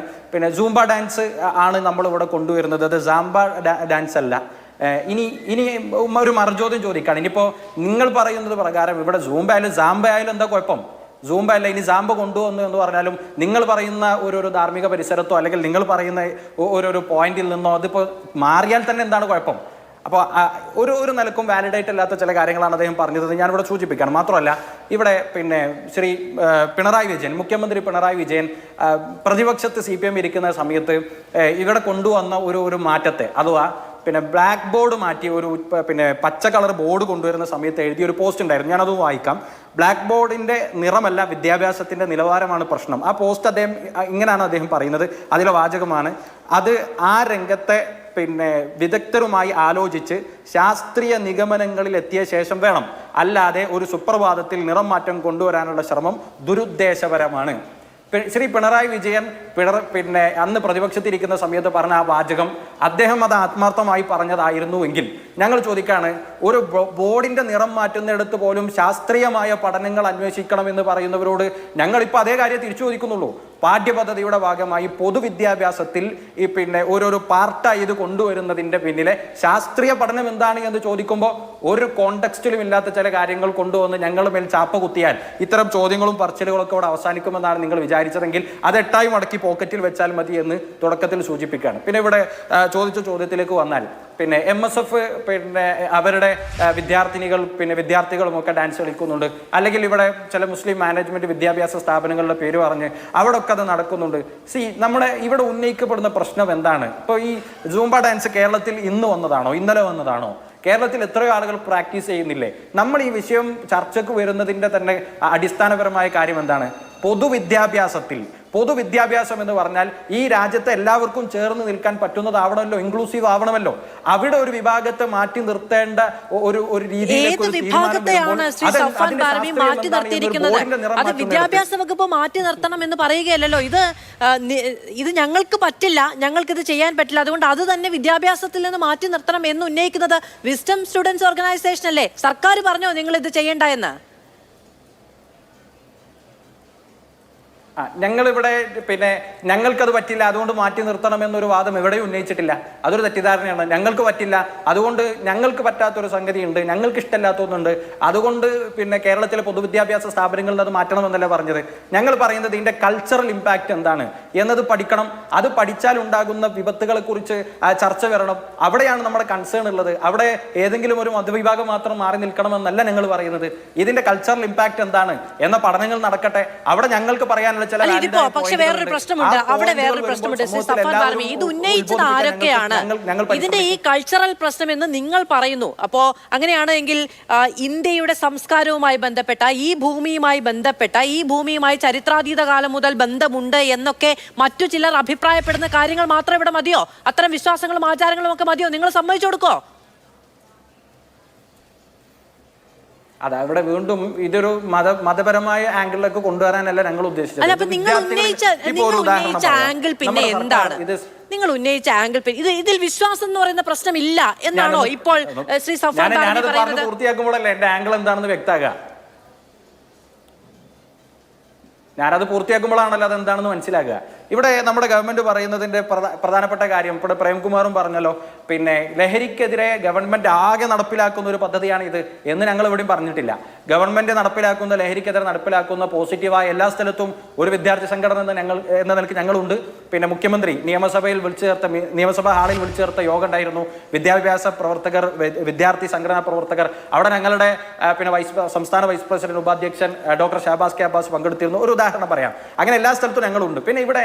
സൂംബ ഡാൻസ് ആണ് നമ്മളിവിടെ കൊണ്ടുവരുന്നത്, അത് സാംബ ഡാൻസ് അല്ല. ഇനി ഒരു മറുചോദ്യം ചോദിക്കാണ്. ഇനിയിപ്പോൾ നിങ്ങൾ പറയുന്നത് പ്രകാരം ഇവിടെ സൂംബ ആയാലും സാംബ ആയാലും എന്താ കുഴപ്പം? സൂംബ അല്ല, ഇനി സാംബ കൊണ്ടുവന്നു എന്ന് പറഞ്ഞാലും നിങ്ങൾ പറയുന്ന ഒരു ധാർമ്മിക പരിസരത്തോ അല്ലെങ്കിൽ നിങ്ങൾ പറയുന്ന ഒരു പോയിന്റിൽ നിന്നോ അതിപ്പോൾ മാറിയാൽ തന്നെ എന്താണ് കുഴപ്പം? അപ്പോൾ ഒരു നിലക്കും വാലിഡേറ്റ് അല്ലാത്ത ചില കാര്യങ്ങളാണ് അദ്ദേഹം പറഞ്ഞത്. ഞാനിവിടെ സൂചിപ്പിക്കുകയാണ്. മാത്രമല്ല ഇവിടെ ശ്രീ പിണറായി വിജയൻ, മുഖ്യമന്ത്രി പിണറായി വിജയൻ പ്രതിപക്ഷത്ത് CPM ഇരിക്കുന്ന സമയത്ത് ഇവിടെ കൊണ്ടുവന്ന ഒരു മാറ്റത്തെ, അഥവാ ബ്ലാക്ക് ബോർഡ് മാറ്റി ഒരു പച്ച കളർ ബോർഡ് കൊണ്ടുവരുന്ന സമയത്ത് എഴുതിയൊരു പോസ്റ്റ് ഉണ്ടായിരുന്നു. ഞാനത് വായിക്കാം. ബ്ലാക്ക് ബോർഡിന്റെ നിറമല്ല വിദ്യാഭ്യാസത്തിന്റെ നിലവാരമാണ് പ്രശ്നം. ആ പോസ്റ്റ് ഇങ്ങനെയാണ് അദ്ദേഹം പറയുന്നത്. അതിലെ വാചകമാണ്, അത് ആ രംഗത്തെ വിദഗ്ധരുമായി ആലോചിച്ച് ശാസ്ത്രീയ നിഗമനങ്ങളിൽ എത്തിയ ശേഷം വേണം, അല്ലാതെ ഒരു സുപ്രഭാതത്തിൽ നിറം മാറ്റം കൊണ്ടുവരാനുള്ള ശ്രമം ദുരുദ്ദേശപരമാണ്. ശ്രീ പിണറായി വിജയൻ അന്ന് പ്രതിപക്ഷത്തിരിക്കുന്ന സമയത്ത് പറഞ്ഞ ആ വാചകം അദ്ദേഹം അത് ആത്മാർത്ഥമായി പറഞ്ഞതായിരുന്നുവെങ്കിൽ ഞങ്ങൾ ചോദിക്കാണ്, ഒരു ബോർഡിന്റെ നിറം മാറ്റുന്നിടത്ത് പോലും ശാസ്ത്രീയമായ പഠനങ്ങൾ അന്വേഷിക്കണമെന്ന് പറയുന്നവരോട് ഞങ്ങളിപ്പോൾ അതേ കാര്യം തിരിച്ചു ചോദിക്കുന്നുള്ളൂ. പാഠ്യപദ്ധതിയുടെ ഭാഗമായി പൊതുവിദ്യാഭ്യാസത്തിൽ ഈ ഓരോരോ പാർട്ടായി ഇത് കൊണ്ടുവരുന്നതിന്റെ പിന്നിലെ ശാസ്ത്രീയ പഠനം എന്താണ് എന്ന് ചോദിക്കുമ്പോൾ ഒരു കോണ്ടെക്സ്റ്റിലും ഇല്ലാത്ത ചില കാര്യങ്ങൾ കൊണ്ടുവന്ന് ഞങ്ങൾ മേൽ ചാപ്പ കുത്തിയാൽ ഇത്തരം ചോദ്യങ്ങളും പറച്ചിലുകളൊക്കെ അവിടെ അവസാനിക്കുമെന്നാണ് നിങ്ങൾ വിചാരിച്ചതെങ്കിൽ അത് 8 മടക്കി പോക്കറ്റിൽ വെച്ചാൽ മതി എന്ന് തുടക്കത്തിൽ സൂചിപ്പിക്കുകയാണ്. ഇവിടെ ചോദിച്ച ചോദ്യത്തിലേക്ക് വന്നാൽ പിന്നെ MSF പിന്നെ അവരുടെ വിദ്യാർത്ഥികളും ഒക്കെ ഡാൻസ് കളിക്കുന്നുണ്ട്. അല്ലെങ്കിൽ ഇവിടെ ചില മുസ്ലിം മാനേജ്മെന്റ് വിദ്യാഭ്യാസ സ്ഥാപനങ്ങളുടെ പേര് പറഞ്ഞ് അവിടെ ഒക്കെ അത് നടക്കുന്നുണ്ട്. നമ്മുടെ ഇവിടെ ഉന്നയിക്കപ്പെടുന്ന പ്രശ്നം എന്താണ്? ഇപ്പോൾ ഈ സൂംബ ഡാൻസ് കേരളത്തിൽ ഇന്ന് വന്നതാണോ, ഇന്നലെ വന്നതാണോ? കേരളത്തിൽ എത്രയോ ആളുകൾ പ്രാക്ടീസ് ചെയ്യുന്നില്ലേ? നമ്മൾ ഈ വിഷയം ചർച്ചയ്ക്ക് വരുന്നതിൻ്റെ തന്നെ അടിസ്ഥാനപരമായ കാര്യം എന്താണ്? പൊതുവിദ്യാഭ്യാസം എന്ന് പറഞ്ഞാൽ ഈ രാജ്യത്തെ എല്ലാവർക്കും ചേർന്ന് നിൽക്കാൻ പറ്റുന്നതാവണമല്ലോ, ഇൻക്ലൂസീവ് ആവണമല്ലോ. അവിടെ ഒരു വിഭാഗത്തെ മാറ്റി നിർത്തേണ്ട ഒരു രീതിയിലേക്ക് മാറ്റി നിർത്തിയിരിക്കുന്നത് അത് വിദ്യാഭ്യാസ വകുപ്പ് മാറ്റി നിർത്തണം എന്ന് പറയുകയല്ലോ. ഇത് ഞങ്ങൾക്ക് പറ്റില്ല, ഞങ്ങൾക്കിത് ചെയ്യാൻ പറ്റില്ല, അതുകൊണ്ട് അത് തന്നെ വിദ്യാഭ്യാസത്തിൽ നിന്ന് മാറ്റി നിർത്തണം എന്ന് ഉന്നയിക്കുന്നത് വിസ്ഡം സ്റ്റുഡൻസ് ഓർഗനൈസേഷൻ അല്ലേ? സർക്കാർ പറഞ്ഞോ നിങ്ങൾ ഇത് ചെയ്യേണ്ട എന്ന്? ഞങ്ങളിവിടെ ഞങ്ങൾക്കത് പറ്റില്ല അതുകൊണ്ട് മാറ്റി നിർത്തണം എന്നൊരു വാദം എവിടെയും ഉന്നയിച്ചിട്ടില്ല. അതൊരു തെറ്റിദ്ധാരണയാണ്. ഞങ്ങൾക്ക് പറ്റില്ല അതുകൊണ്ട് ഞങ്ങൾക്ക് പറ്റാത്തൊരു സംഗതി ഉണ്ട്, ഞങ്ങൾക്ക് ഇഷ്ടമില്ലാത്തതുണ്ട്, അതുകൊണ്ട് കേരളത്തിലെ പൊതുവിദ്യാഭ്യാസ സ്ഥാപനങ്ങളിൽ അത് മാറ്റണമെന്നല്ല പറഞ്ഞത്. ഞങ്ങൾ പറയുന്നത് ഇതിന്റെ കൾച്ചറൽ ഇമ്പാക്റ്റ് എന്താണ് എന്നത് പഠിക്കണം. അത് പഠിച്ചാൽ ഉണ്ടാകുന്ന വിപത്തുകളെ കുറിച്ച് ചർച്ച വരണം. അവിടെയാണ് നമ്മുടെ കൺസേൺ ഉള്ളത്. അവിടെ ഏതെങ്കിലും ഒരു മതവിഭാഗം മാത്രം മാറി നിൽക്കണമെന്നല്ല ഞങ്ങൾ പറയുന്നത്. ഇതിന്റെ കൾച്ചറൽ ഇമ്പാക്റ്റ് എന്താണ് എന്ന പഠനങ്ങൾ നടക്കട്ടെ. അവിടെ ഞങ്ങൾക്ക് പറയാനുള്ള പക്ഷെ വേറൊരു പ്രശ്നമുണ്ട്, അവിടെ വേറൊരു പ്രശ്നമുണ്ട്. ഇത് ഉന്നയിച്ചത് ആരൊക്കെയാണ്? ഇതിന്റെ ഈ കൾച്ചറൽ പ്രശ്നം എന്ന് നിങ്ങൾ പറയുന്നു. അപ്പോ അങ്ങനെയാണെങ്കിൽ ഇന്ത്യയുടെ സംസ്കാരവുമായി ബന്ധപ്പെട്ട, ഈ ഭൂമിയുമായി ചരിത്രാതീത കാലം മുതൽ ബന്ധമുണ്ട് എന്നൊക്കെ മറ്റു ചിലർ അഭിപ്രായപ്പെടുന്ന കാര്യങ്ങൾ മാത്രം ഇവിടെ മതിയോ? അത്തരം വിശ്വാസങ്ങളും ആചാരങ്ങളും ഒക്കെ മതിയോ? നിങ്ങൾ സമ്മതിച്ചു കൊടുക്കോ? അവിടെ വീണ്ടും ഇതൊരു മതപരമായ ആംഗിളിലേക്ക് കൊണ്ടുവരാനല്ല ഞങ്ങൾ ഉദ്ദേശിച്ചത്. നിങ്ങൾ ഉന്നയിച്ച ആംഗിൾ പിന്നെ എന്താണ്? നിങ്ങൾ ഉന്നയിച്ച ആംഗിൾ ഇതിൽ വിശ്വാസം എന്ന് പറയുന്ന പ്രശ്നമില്ല എന്നാണോ ഇപ്പോൾ ശ്രീ സഫാൻ പറയുന്നത്? പൂർത്തിയാക്കുമ്പോഴല്ലേ എന്റെ ആംഗിൾ എന്താണെന്ന് വ്യക്തമാക്കുക. ഞാനത് പൂർത്തിയാക്കുമ്പോഴാണല്ലോ അതെന്താണെന്ന് മനസ്സിലാക്കുക. ഇവിടെ നമ്മുടെ ഗവൺമെന്റ് പറയുന്നതിന്റെ പ്രധാനപ്പെട്ട കാര്യം ഇവിടെ പ്രേംകുമാറും പറഞ്ഞല്ലോ, ലഹരിക്കെതിരെ ഗവൺമെന്റ് ആകെ നടപ്പിലാക്കുന്ന ഒരു പദ്ധതിയാണ് ഇത് എന്ന് ഞങ്ങൾ എവിടെയും പറഞ്ഞിട്ടില്ല. ഗവൺമെന്റ് ലഹരിക്കെതിരെ നടപ്പിലാക്കുന്ന പോസിറ്റീവായ എല്ലാ സ്ഥലത്തും ഒരു വിദ്യാർത്ഥി സംഘടന എന്ന നിലയ്ക്ക് ഞങ്ങളുണ്ട്. മുഖ്യമന്ത്രി നിയമസഭാ ഹാളിൽ വിളിച്ചു ചേർത്ത യോഗം ഉണ്ടായിരുന്നു. വിദ്യാഭ്യാസ പ്രവർത്തകർ, വിദ്യാർത്ഥി സംഘടനാ പ്രവർത്തകർ, അവിടെ ഞങ്ങളുടെ സംസ്ഥാന വൈസ് പ്രസിഡന്റ് ഉപാധ്യക്ഷൻ ഡോക്ടർ ഷാബാസ് കെ അബ്ബാസ് പങ്കെടുത്തിരുന്നു. ഒരു ഉദാഹരണം പറയാം. അങ്ങനെ എല്ലാ സ്ഥലത്തും ഞങ്ങളുണ്ട്.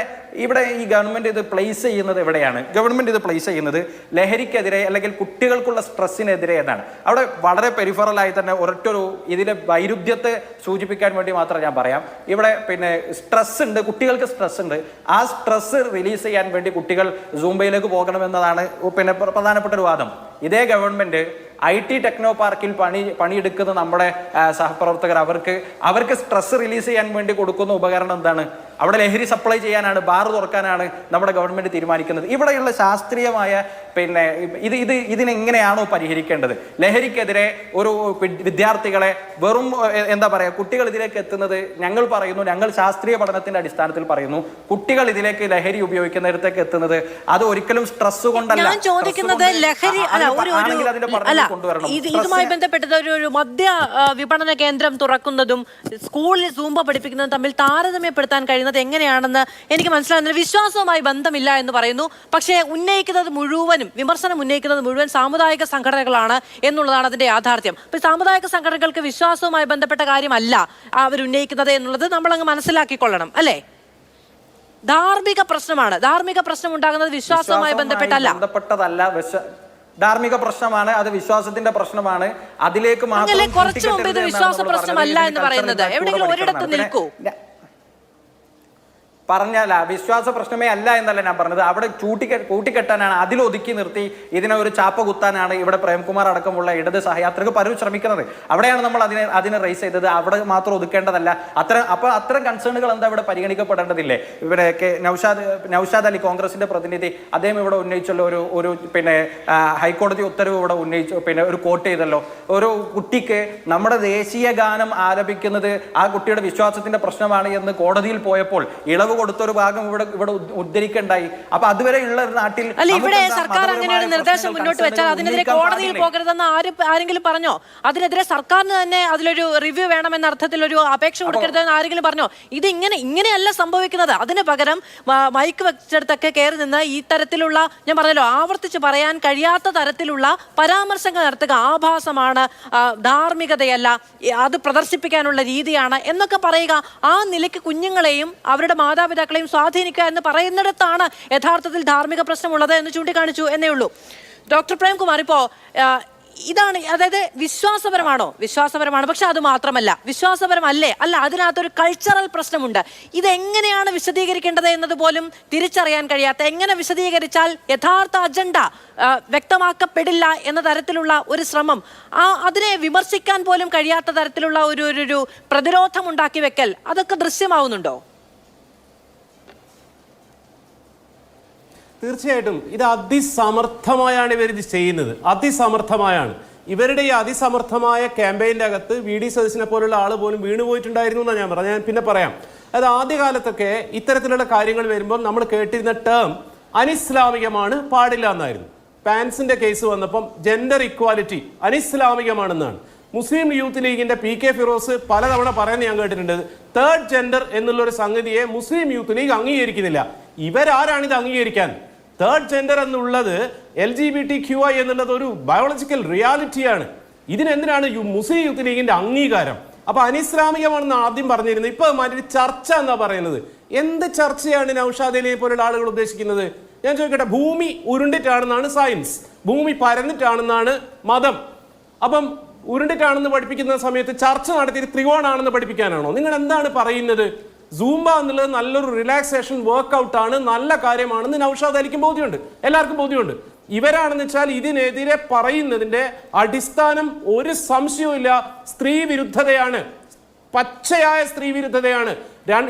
ഇവിടെ ഈ ഗവൺമെന്റ് ഇത് പ്ലേസ് ചെയ്യുന്നത് എവിടെയാണ്? ഗവൺമെന്റ് ഇത് പ്ലേസ് ചെയ്യുന്നത് ലഹരിക്കെതിരെ അല്ലെങ്കിൽ കുട്ടികൾക്കുള്ള സ്ട്രെസ്സിനെതിരെ എന്നാണ്. അവിടെ വളരെ പെരിഫറലായി തന്നെ ഒരൊറ്റൊരു ഇതിലെ വൈരുദ്ധ്യത്തെ സൂചിപ്പിക്കാൻ വേണ്ടി മാത്രം ഞാൻ പറയാം. ഇവിടെ സ്ട്രെസ് ഉണ്ട്, കുട്ടികൾക്ക് സ്ട്രെസ് ഉണ്ട്. ആ സ്ട്രെസ് റിലീസ് ചെയ്യാൻ വേണ്ടി കുട്ടികൾ സൂംബയിലേക്ക് പോകണമെന്നതാണ് പ്രധാനപ്പെട്ട ഒരു വാദം. ഇതേ ഗവൺമെന്റ് IT ടെക്നോ പാർക്കിൽ പണിയെടുക്കുന്ന നമ്മുടെ സഹപ്രവർത്തകർ അവർക്ക് സ്ട്രെസ് റിലീസ് ചെയ്യാൻ വേണ്ടി കൊടുക്കുന്ന ഉപകരണം എന്താണ്? അവിടെ ലഹരി സപ്ലൈ ചെയ്യാനാണ്, ബാർ തുറക്കാനാണ് നമ്മുടെ ഗവൺമെന്റ് തീരുമാനിക്കുന്നത്. ഇവിടെയുള്ള ശാസ്ത്രീയമായ ഇതിനെങ്ങനെയാണോ പരിഹരിക്കേണ്ടത്? ലഹരിക്കെതിരെ ഒരു വിദ്യാർത്ഥികളെ വെറും കുട്ടികൾ ഇതിലേക്ക് എത്തുന്നത് ഞങ്ങൾ ശാസ്ത്രീയ പഠനത്തിന്റെ അടിസ്ഥാനത്തിൽ പറയുന്നു, കുട്ടികൾ ഇതിലേക്ക് ലഹരി ഉപയോഗിക്കുന്നിടത്തേക്ക് എത്തുന്നത് അത് ഒരിക്കലും സ്ട്രെസ് കൊണ്ടല്ല. ഞാൻ ചോദിക്കുന്നത് ലഹരി ഇതുമായി ബന്ധപ്പെട്ടത് ഒരു മദ്യ വിപണന കേന്ദ്രം തുറക്കുന്നതും സ്കൂളിൽ സൂംബ പഠിപ്പിക്കുന്നതും തമ്മിൽ താരതമ്യപ്പെടുത്താൻ കഴിയുന്നത് എങ്ങനെയാണെന്ന് എനിക്ക് മനസ്സിലാകുന്നത്. വിശ്വാസവുമായി ബന്ധമില്ല എന്ന് പറയുന്നു, പക്ഷേ വിമർശനം ഉന്നയിക്കുന്നത് മുഴുവൻ സാമുദായിക സംഘടനകളാണ് എന്നുള്ളതാണ് അതിന്റെ യാഥാർത്ഥ്യം. അപ്പൊ സാമുദായിക സംഘടനകൾക്ക് വിശ്വാസവുമായി ബന്ധപ്പെട്ട കാര്യമല്ല അവരുന്നയിക്കുന്നത് എന്നുള്ളത് നമ്മളങ്ങ് മനസ്സിലാക്കിക്കൊള്ളണം, അല്ലേ? ധാർമ്മിക പ്രശ്നമാണ്. ധാർമ്മിക പ്രശ്നം ഉണ്ടാകുന്നത് വിശ്വാസവുമായി ബന്ധപ്പെട്ടല്ല. ധാർമ്മിക പ്രശ്നമാണ്, അത് വിശ്വാസത്തിന്റെ പ്രശ്നമാണ്. അതിലേക്ക് മാത്രം കുറച്ചു മുമ്പ് ഇത് വിശ്വാസ പ്രശ്നമല്ല എന്ന് പറയുന്നത് എവിടെയെങ്കിലും ഒരിടത്ത് നിൽക്കൂ. പറഞ്ഞല്ല, വിശ്വാസ പ്രശ്നമേ അല്ല എന്നല്ല ഞാൻ പറഞ്ഞത്. അവിടെ കൂട്ടിക്കെട്ടാനാണ്, അതിലൊതുക്കി നിർത്തി ഇതിനെ ഒരു ചാപ്പ കുത്താനാണ് ഇവിടെ പ്രേംകുമാർ അടക്കമുള്ള ഇടത് സഹയാത്രികർ പലരും ശ്രമിക്കുന്നത്. അവിടെയാണ് നമ്മൾ അതിനെ റേസ് ചെയ്തത്. അവിടെ മാത്രം ഒതുക്കേണ്ടതല്ല. അത്തരം കൺസേണുകൾ എന്താ ഇവിടെ പരിഗണിക്കപ്പെടേണ്ടതില്ലേ? ഇവിടെ നൗഷാദ് അലി, കോൺഗ്രസിന്റെ പ്രതിനിധി, അദ്ദേഹം ഇവിടെ ഉന്നയിച്ചല്ലോ ഒരു ഹൈക്കോടതി ഉത്തരവ് ഇവിടെ ഉന്നയിച്ചു, ഒരു കോട്ട് ചെയ്തല്ലോ. ഒരു കുട്ടിക്ക് നമ്മുടെ ദേശീയ ഗാനം ആലപിക്കുന്നത് ആ കുട്ടിയുടെ വിശ്വാസത്തിന്റെ പ്രശ്നമാണ് എന്ന് കോടതിയിൽ പോയപ്പോൾ ഇളവ് കൊടുത്ത ഒരു ഭാഗം ഇവിടെ ഉദ്ധരിക്കണ്ടായി. അപ്പൊ അതുവരെയുള്ള ഒരു നാട്ടിൽ അല്ല, ഇവിടെ സർക്കാർ അങ്ങനെ ഒരു നിർദ്ദേശം മുന്നോട്ട് വെച്ചാൽ അതിനെതിരെ കോടതിയിൽ പോകരുതെന്ന് ആരെങ്കിലും പറഞ്ഞോ? അതിനെതിരെ സർക്കാരിന് തന്നെ അതിലൊരു റിവ്യൂ വേണമെന്ന അർത്ഥത്തിൽ ഒരു അപേക്ഷ കൊടുക്കരുതെന്ന് ആരെങ്കിലും പറഞ്ഞോ? ഇത് ഇങ്ങനെയല്ല സംഭവിക്കുന്നത്. അതിന് പകരം മൈക്ക് വെച്ചെടുത്തൊക്കെ കയറി നിന്ന് ഈ തരത്തിലുള്ള, ഞാൻ പറഞ്ഞല്ലോ, ആവർത്തിച്ച് പറയാൻ കഴിയാത്ത തരത്തിലുള്ള പരാമർശങ്ങൾ നടത്തുക ആഭാസമാണ്, ധാർമ്മികതയല്ല, അത് പ്രദർശിപ്പിക്കാനുള്ള രീതിയാണ് എന്നൊക്കെ പറയുക. ആ നിലയ്ക്ക് കുഞ്ഞുങ്ങളെയും അവരുടെ മാതാപിതാക്കളെയും സ്വാധീനിക്കുക എന്ന് പറയുന്നിടത്താണ് യഥാർത്ഥത്തിൽ ധാർമ്മിക പ്രശ്നമുള്ളത് എന്ന് ചൂണ്ടിക്കാണിച്ചു എന്നേ ഉള്ളൂ. ഡോക്ടർ പ്രേംകുമാർ, ഇപ്പോ ഇതാണ്, അതായത് വിശ്വാസപരമാണോ? വിശ്വാസപരമാണ്. പക്ഷെ അത് മാത്രമല്ല, വിശ്വാസപരമല്ലേ? അല്ല, അതിനകത്തൊരു കൾച്ചറൽ പ്രശ്നമുണ്ട്. ഇതെങ്ങനെയാണ് വിശദീകരിക്കേണ്ടത് എന്നത് പോലും തിരിച്ചറിയാൻ കഴിയാത്ത, എങ്ങനെ വിശദീകരിച്ചാൽ യഥാർത്ഥ അജണ്ട വ്യക്തമാക്കപ്പെടില്ല എന്ന തരത്തിലുള്ള ഒരു ശ്രമം, അതിനെ വിമർശിക്കാൻ പോലും കഴിയാത്ത തരത്തിലുള്ള ഒരു പ്രതിരോധം ഉണ്ടാക്കി വെക്കൽ, അതൊക്കെ ദൃശ്യമാവുന്നുണ്ടോ? തീർച്ചയായിട്ടും ഇത് അതിസമർത്ഥമായാണ് ഇവരിത് ചെയ്യുന്നത്. അതിസമർത്ഥമായാണ് ഇവരുടെ ഈ അതിസമർത്ഥമായ ക്യാമ്പയിൻ്റെ അകത്ത് VD സതീശനെ പോലുള്ള ആൾ പോലും വീണുപോയിട്ടുണ്ടായിരുന്നു എന്നാണ് ഞാൻ പറഞ്ഞത്. ഞാൻ പിന്നെ പറയാം. അത് ആദ്യകാലത്തൊക്കെ ഇത്തരത്തിലുള്ള കാര്യങ്ങൾ വരുമ്പോൾ നമ്മൾ കേട്ടിരുന്ന ടേം അനിസ്ലാമികമാണ്, പാടില്ല എന്നായിരുന്നു. പാൻസിന്റെ കേസ് വന്നപ്പം ജെൻഡർ ഇക്വാലിറ്റി അനിസ്ലാമികമാണെന്നാണ്. മുസ്ലിം യൂത്ത് ലീഗിന്റെ PK ഫിറോസ് പലതവണ പറയുന്നത് ഞാൻ കേട്ടിട്ടുണ്ട്. തേർഡ് ജെൻഡർ എന്നുള്ളൊരു സംഗതിയെ മുസ്ലിം യൂത്ത് ലീഗ് അംഗീകരിക്കുന്നില്ല. ഇവരാരാണിത് അംഗീകരിക്കാൻ? തേർഡ് ജെൻഡർ എന്നുള്ളത് LGBTQI എന്നുള്ളത് ഒരു ബയോളജിക്കൽ റിയാലിറ്റിയാണ്. ഇതിനെന്തിനാണ് മുസ്ലിം യൂത്ത് ലീഗിന്റെ അംഗീകാരം? അപ്പൊ അനിസ്ലാമികമാണെന്ന് ആദ്യം പറഞ്ഞിരുന്നത്. ഇപ്പൊ മാറ്റി ചർച്ച എന്നാ പറയുന്നത്. എന്ത് ചർച്ചയാണ് നൗഷാദ് അലിയെ പോലുള്ള ആളുകൾ ഉദ്ദേശിക്കുന്നത്? ഞാൻ ചോദിക്കട്ടെ, ഭൂമി ഉരുണ്ടിട്ടാണെന്നാണ് സയൻസ്, ഭൂമി പരന്നിട്ടാണെന്നാണ് മതം. അപ്പം ഉരുണ്ടിട്ടാണെന്ന് പഠിപ്പിക്കുന്ന സമയത്ത് ചർച്ച നടത്തി ത്രികോണാണെന്ന് പഠിപ്പിക്കാനാണോ? നിങ്ങൾ എന്താണ് പറയുന്നത്? സൂംബ എന്നുള്ളത് നല്ലൊരു റിലാക്സേഷൻ വർക്ക്ഔട്ട് ആണ്, നല്ല കാര്യമാണെന്ന് നൗഷാദ് അലിക്കും ബോധ്യമുണ്ട്, എല്ലാവർക്കും ബോധ്യമുണ്ട്. ഇവരാണെന്ന് വെച്ചാൽ ഇതിനെതിരെ പറയുന്നതിന്റെ അടിസ്ഥാനം ഒരു സംശയവും ഇല്ല, സ്ത്രീ വിരുദ്ധതയാണ്, പച്ചയായ സ്ത്രീ വിരുദ്ധതയാണ്.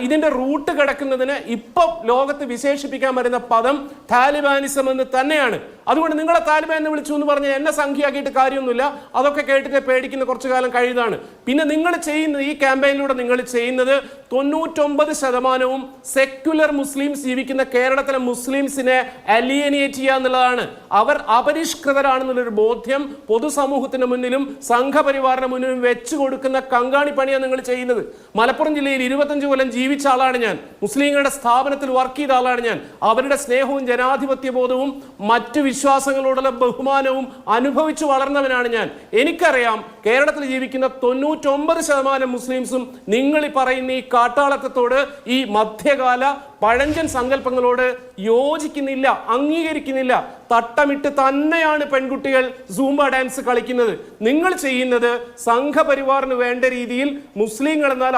ഇതിന്റെ റൂട്ട് കിടക്കുന്നതിന് ഇപ്പൊ ലോകത്ത് വിശേഷിപ്പിക്കാൻ വരുന്ന പദം താലിബാനിസം എന്ന് തന്നെയാണ്. അതുകൊണ്ട് നിങ്ങളെ താലിബാൻ എന്ന് വിളിച്ചു എന്ന് പറഞ്ഞ് എന്നെ സംഖ്യയാക്കിയിട്ട് കാര്യമൊന്നുമില്ല. അതൊക്കെ കേട്ടിട്ട് പേടിക്കുന്ന കുറച്ചു കാലം കഴിഞ്ഞതാണ്. പിന്നെ നിങ്ങൾ ചെയ്യുന്നത്, ഈ ക്യാമ്പയിനിലൂടെ നിങ്ങൾ ചെയ്യുന്നത് 99% സെക്യുലർ മുസ്ലിംസ് ജീവിക്കുന്ന കേരളത്തിലെ മുസ്ലിംസിനെ അലിയനേറ്റ് ചെയ്യുക എന്നുള്ളതാണ്. അവർ അപരിഷ്കൃതരാണെന്നുള്ളൊരു ബോധ്യം പൊതുസമൂഹത്തിന് മുന്നിലും സംഘപരിവാറിന് മുന്നിലും വെച്ചു കൊടുക്കുന്ന കങ്കാണി പണിയാണ് നിങ്ങൾ ചെയ്യുന്നത്. മലപ്പുറം ജില്ലയിൽ 25 കൊല്ലം ജീവിച്ച ആളാണ് ഞാൻ. മുസ്ലിങ്ങളുടെ സ്ഥാപനത്തിൽ വർക്ക് ചെയ്ത ആളാണ് ഞാൻ. അവരുടെ സ്നേഹവും ജനാധിപത്യ ബോധവും മറ്റു വിശ്വാസങ്ങളോടുള്ള ബഹുമാനവും അനുഭവിച്ചു വളർന്നവനാണ് ഞാൻ. എനിക്കറിയാം കേരളത്തിൽ ജീവിക്കുന്ന 99% മുസ്ലിംസും നിങ്ങൾ ഈ പറയുന്ന ഈ കാട്ടാളത്തോട്, ഈ മധ്യകാല പഴഞ്ചൻ സങ്കല്പങ്ങളോട് യോജിക്കുന്നില്ല, അംഗീകരിക്കുന്നില്ല. തട്ടമിട്ട് തന്നെയാണ് പെൺകുട്ടികൾ സൂംബ ഡാൻസ് കളിക്കുന്നത്. നിങ്ങൾ ചെയ്യുന്നത് സംഘപരിവാറിന് വേണ്ട രീതിയിൽ മുസ്ലിങ്ങൾ എന്നാൽ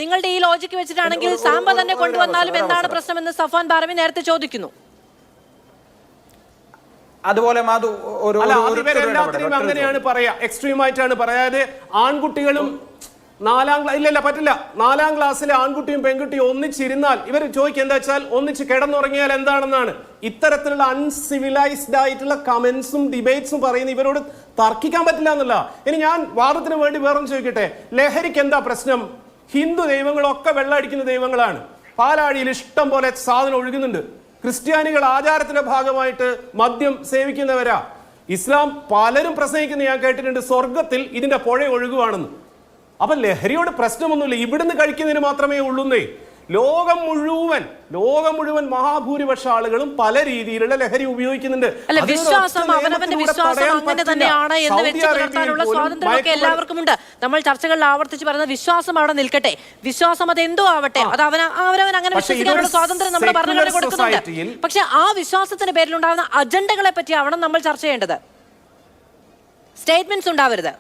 നിങ്ങളുടെ ഈ ലോജിക്ക് വെച്ചിട്ടാണെങ്കിൽ സാമ്പ തന്നെ കൊണ്ടുവന്നാലും എന്താണ് പ്രശ്നമെന്ന് സഫാൻ ബാറമി നേരത്തെ ചോദിക്കുന്നു. അതുപോലെ എല്ലാത്തിനും അങ്ങനെയാണ് പറയാ, എക്സ്ട്രീം ആയിട്ടാണ് പറയാതെ. ആൺകുട്ടികളും പറ്റില്ല. 4ാം ക്ലാസ്സിലെ ആൺകുട്ടിയും പെൺകുട്ടിയും ഒന്നിച്ചിരുന്നാൽ ഇവർ ചോദിക്കുക എന്താ വെച്ചാൽ ഒന്നിച്ച് കിടന്നുറങ്ങിയാൽ എന്താണെന്നാണ്. ഇത്തരത്തിലുള്ള അൺസിവിലൈസ്ഡ് ആയിട്ടുള്ള കമന്റ്സും ഡിബേറ്റ്സും പറയുന്ന ഇവരോട് തർക്കിക്കാൻ പറ്റില്ല എന്നല്ല. ഇനി ഞാൻ വാദത്തിന് വേണ്ടി വേറൊന്ന് ചോദിക്കട്ടെ, ലഹരിക്ക് എന്താ പ്രശ്നം? ഹിന്ദു ദൈവങ്ങളൊക്കെ വെള്ളമടിക്കുന്ന ദൈവങ്ങളാണ്. പാലാഴിയിൽ ഇഷ്ടം പോലെ സാധനം ഒഴുകുന്നുണ്ട്. ക്രിസ്ത്യാനികൾ ആചാരത്തിന്റെ ഭാഗമായിട്ട് മദ്യം സേവിക്കുന്നവരാ. ഇസ്ലാം പലരും പ്രസംഗിക്കുന്ന ഞാൻ കേട്ടിട്ടുണ്ട്, സ്വർഗത്തിൽ ഇതിന്റെ പുഴ ഒഴുകുവാണെന്ന്. അപ്പൊ ലഹരിയോട് പ്രശ്നമൊന്നുമില്ല, ഇവിടുന്ന് കഴിക്കുന്നതിന് മാത്രമേ ഉള്ളൂന്നേ. ലോകം മുഴുവൻ മഹാഭൂരിപക്ഷ ആളുകളും പല രീതിയിലുള്ള ലഹരി ഉപയോഗിക്കുന്നുണ്ട്. അല്ല, വിശ്വാസം അവനവന്റെ വിശ്വാസം അങ്ങനെ തന്നെയാണ് എന്ന് വെച്ച് പുലർത്താനുള്ള സ്വാതന്ത്ര്യമൊക്കെ എല്ലാവർക്കും ഉണ്ട്. നമ്മൾ ചർച്ചകളിൽ ആവർത്തിച്ച് പറയുന്നത് വിശ്വാസം അവിടെ നിൽക്കട്ടെ, വിശ്വാസം അത് എന്തോ ആവട്ടെ, അത് അവനവൻ അങ്ങനെ വിശ്വസിക്കാനുള്ള സ്വാതന്ത്ര്യം നമ്മുടെ ഭരണഘടന കൊടുക്കുന്നുണ്ട്. പക്ഷെ ആ വിശ്വാസത്തിന്റെ പേരിലുണ്ടാകുന്ന അജണ്ടകളെ പറ്റി ആവണം നമ്മൾ ചർച്ച ചെയ്യേണ്ടത്. സ്റ്റേറ്റ്മെന്റ്സ് ഉണ്ടാവരുത്.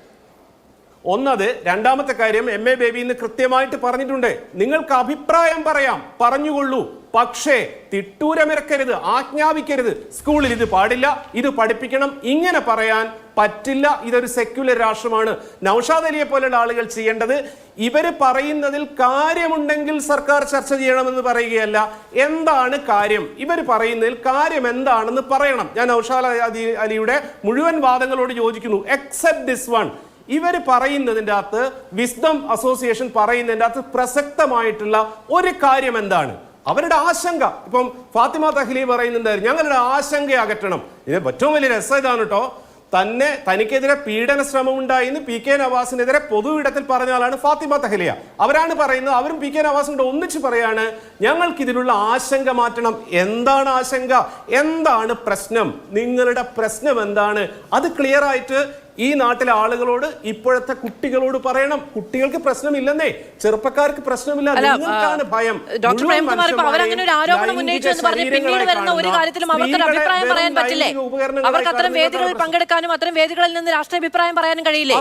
ഒന്നത്. രണ്ടാമത്തെ കാര്യം, MA ബേബി ഇന്ന് കൃത്യമായിട്ട് പറഞ്ഞിട്ടുണ്ട്, നിങ്ങൾക്ക് അഭിപ്രായം പറയാം, പറഞ്ഞുകൊള്ളൂ, പക്ഷേ തിട്ടൂരമിറക്കരുത്, ആജ്ഞാപിക്കരുത്. സ്കൂളിൽ ഇത് പാടില്ല, ഇത് പഠിപ്പിക്കണം, ഇങ്ങനെ പറയാൻ പറ്റില്ല. ഇതൊരു സെക്യുലർ രാഷ്ട്രമാണ്. നൗഷാദ് അലിയെ പോലുള്ള ആളുകൾ ചെയ്യേണ്ടത് ഇവര് പറയുന്നതിൽ കാര്യമുണ്ടെങ്കിൽ സർക്കാർ ചർച്ച ചെയ്യണമെന്ന് പറയുകയല്ല. എന്താണ് കാര്യം, ഇവർ പറയുന്നതിൽ കാര്യം എന്താണെന്ന് പറയണം. ഞാൻ നൗഷാദ് അലിയുടെ മുഴുവൻ വാദങ്ങളോട് യോജിക്കുന്നു, എക്സെപ്റ്റ് ദിസ് വൺ. ഇവർ പറയുന്നതിൻ്റെ അകത്ത് വിസ്ഡം അസോസിയേഷൻ പറയുന്നതിൻ്റെ അകത്ത് പ്രസക്തമായിട്ടുള്ള ഒരു കാര്യം എന്താണ്? അവരുടെ ആശങ്ക. ഇപ്പം ഫാത്തിമ തഹ്ലി പറയുന്നുണ്ടായിരുന്നു ഞങ്ങളുടെ ആശങ്ക അകറ്റണം. ഇത് ഏറ്റവും വലിയ രസം ഇതാണ് കേട്ടോ. തനിക്കെതിരെ പീഡന ശ്രമം ഉണ്ടായിന്ന് പി കെ നവാസിനെതിരെ പൊതു ഇടത്തിൽ പറഞ്ഞ ആളാണ് ഫാത്തിമ തഹ്ലിയ. അവരാണ് പറയുന്നത്, അവരും പി കെ നവാസിനോട് ഒന്നിച്ച് പറയാണ് ഞങ്ങൾക്ക് ഇതിലുള്ള ആശങ്ക മാറ്റണം. എന്താണ് ആശങ്ക? എന്താണ് പ്രശ്നം? നിങ്ങളുടെ പ്രശ്നം എന്താണ്? അത് ക്ലിയർ ആയിട്ട് ഈ നാട്ടിലെ ആളുകളോട്, ഇപ്പോഴത്തെ കുട്ടികളോട് പറയണം. കുട്ടികൾക്ക് പ്രശ്നമില്ലെന്നേ, ചെറുപ്പക്കാർക്ക് പ്രശ്നമില്ല, നിങ്ങൾക്കാണ് ഭയം. ഡോക്ടർ പ്രേംകുമാർ ഇപ്പൊ അവരങ്ങനെ ഒരു ആരോപണം ഉന്നയിച്ചു എന്ന് പറഞ്ഞ് പിന്നീട് വരുന്ന ഒരു കാര്യത്തിലും അവർക്കൊരു അഭിപ്രായം പറയാൻ പറ്റില്ലേ? അവർക്ക് അത്തരം വേദികളിൽ പങ്കെടുക്കാനും അത്തരം വേദികളിൽ നിന്ന് രാഷ്ട്രീയ അഭിപ്രായം പറയാനും കഴിയില്ലേ?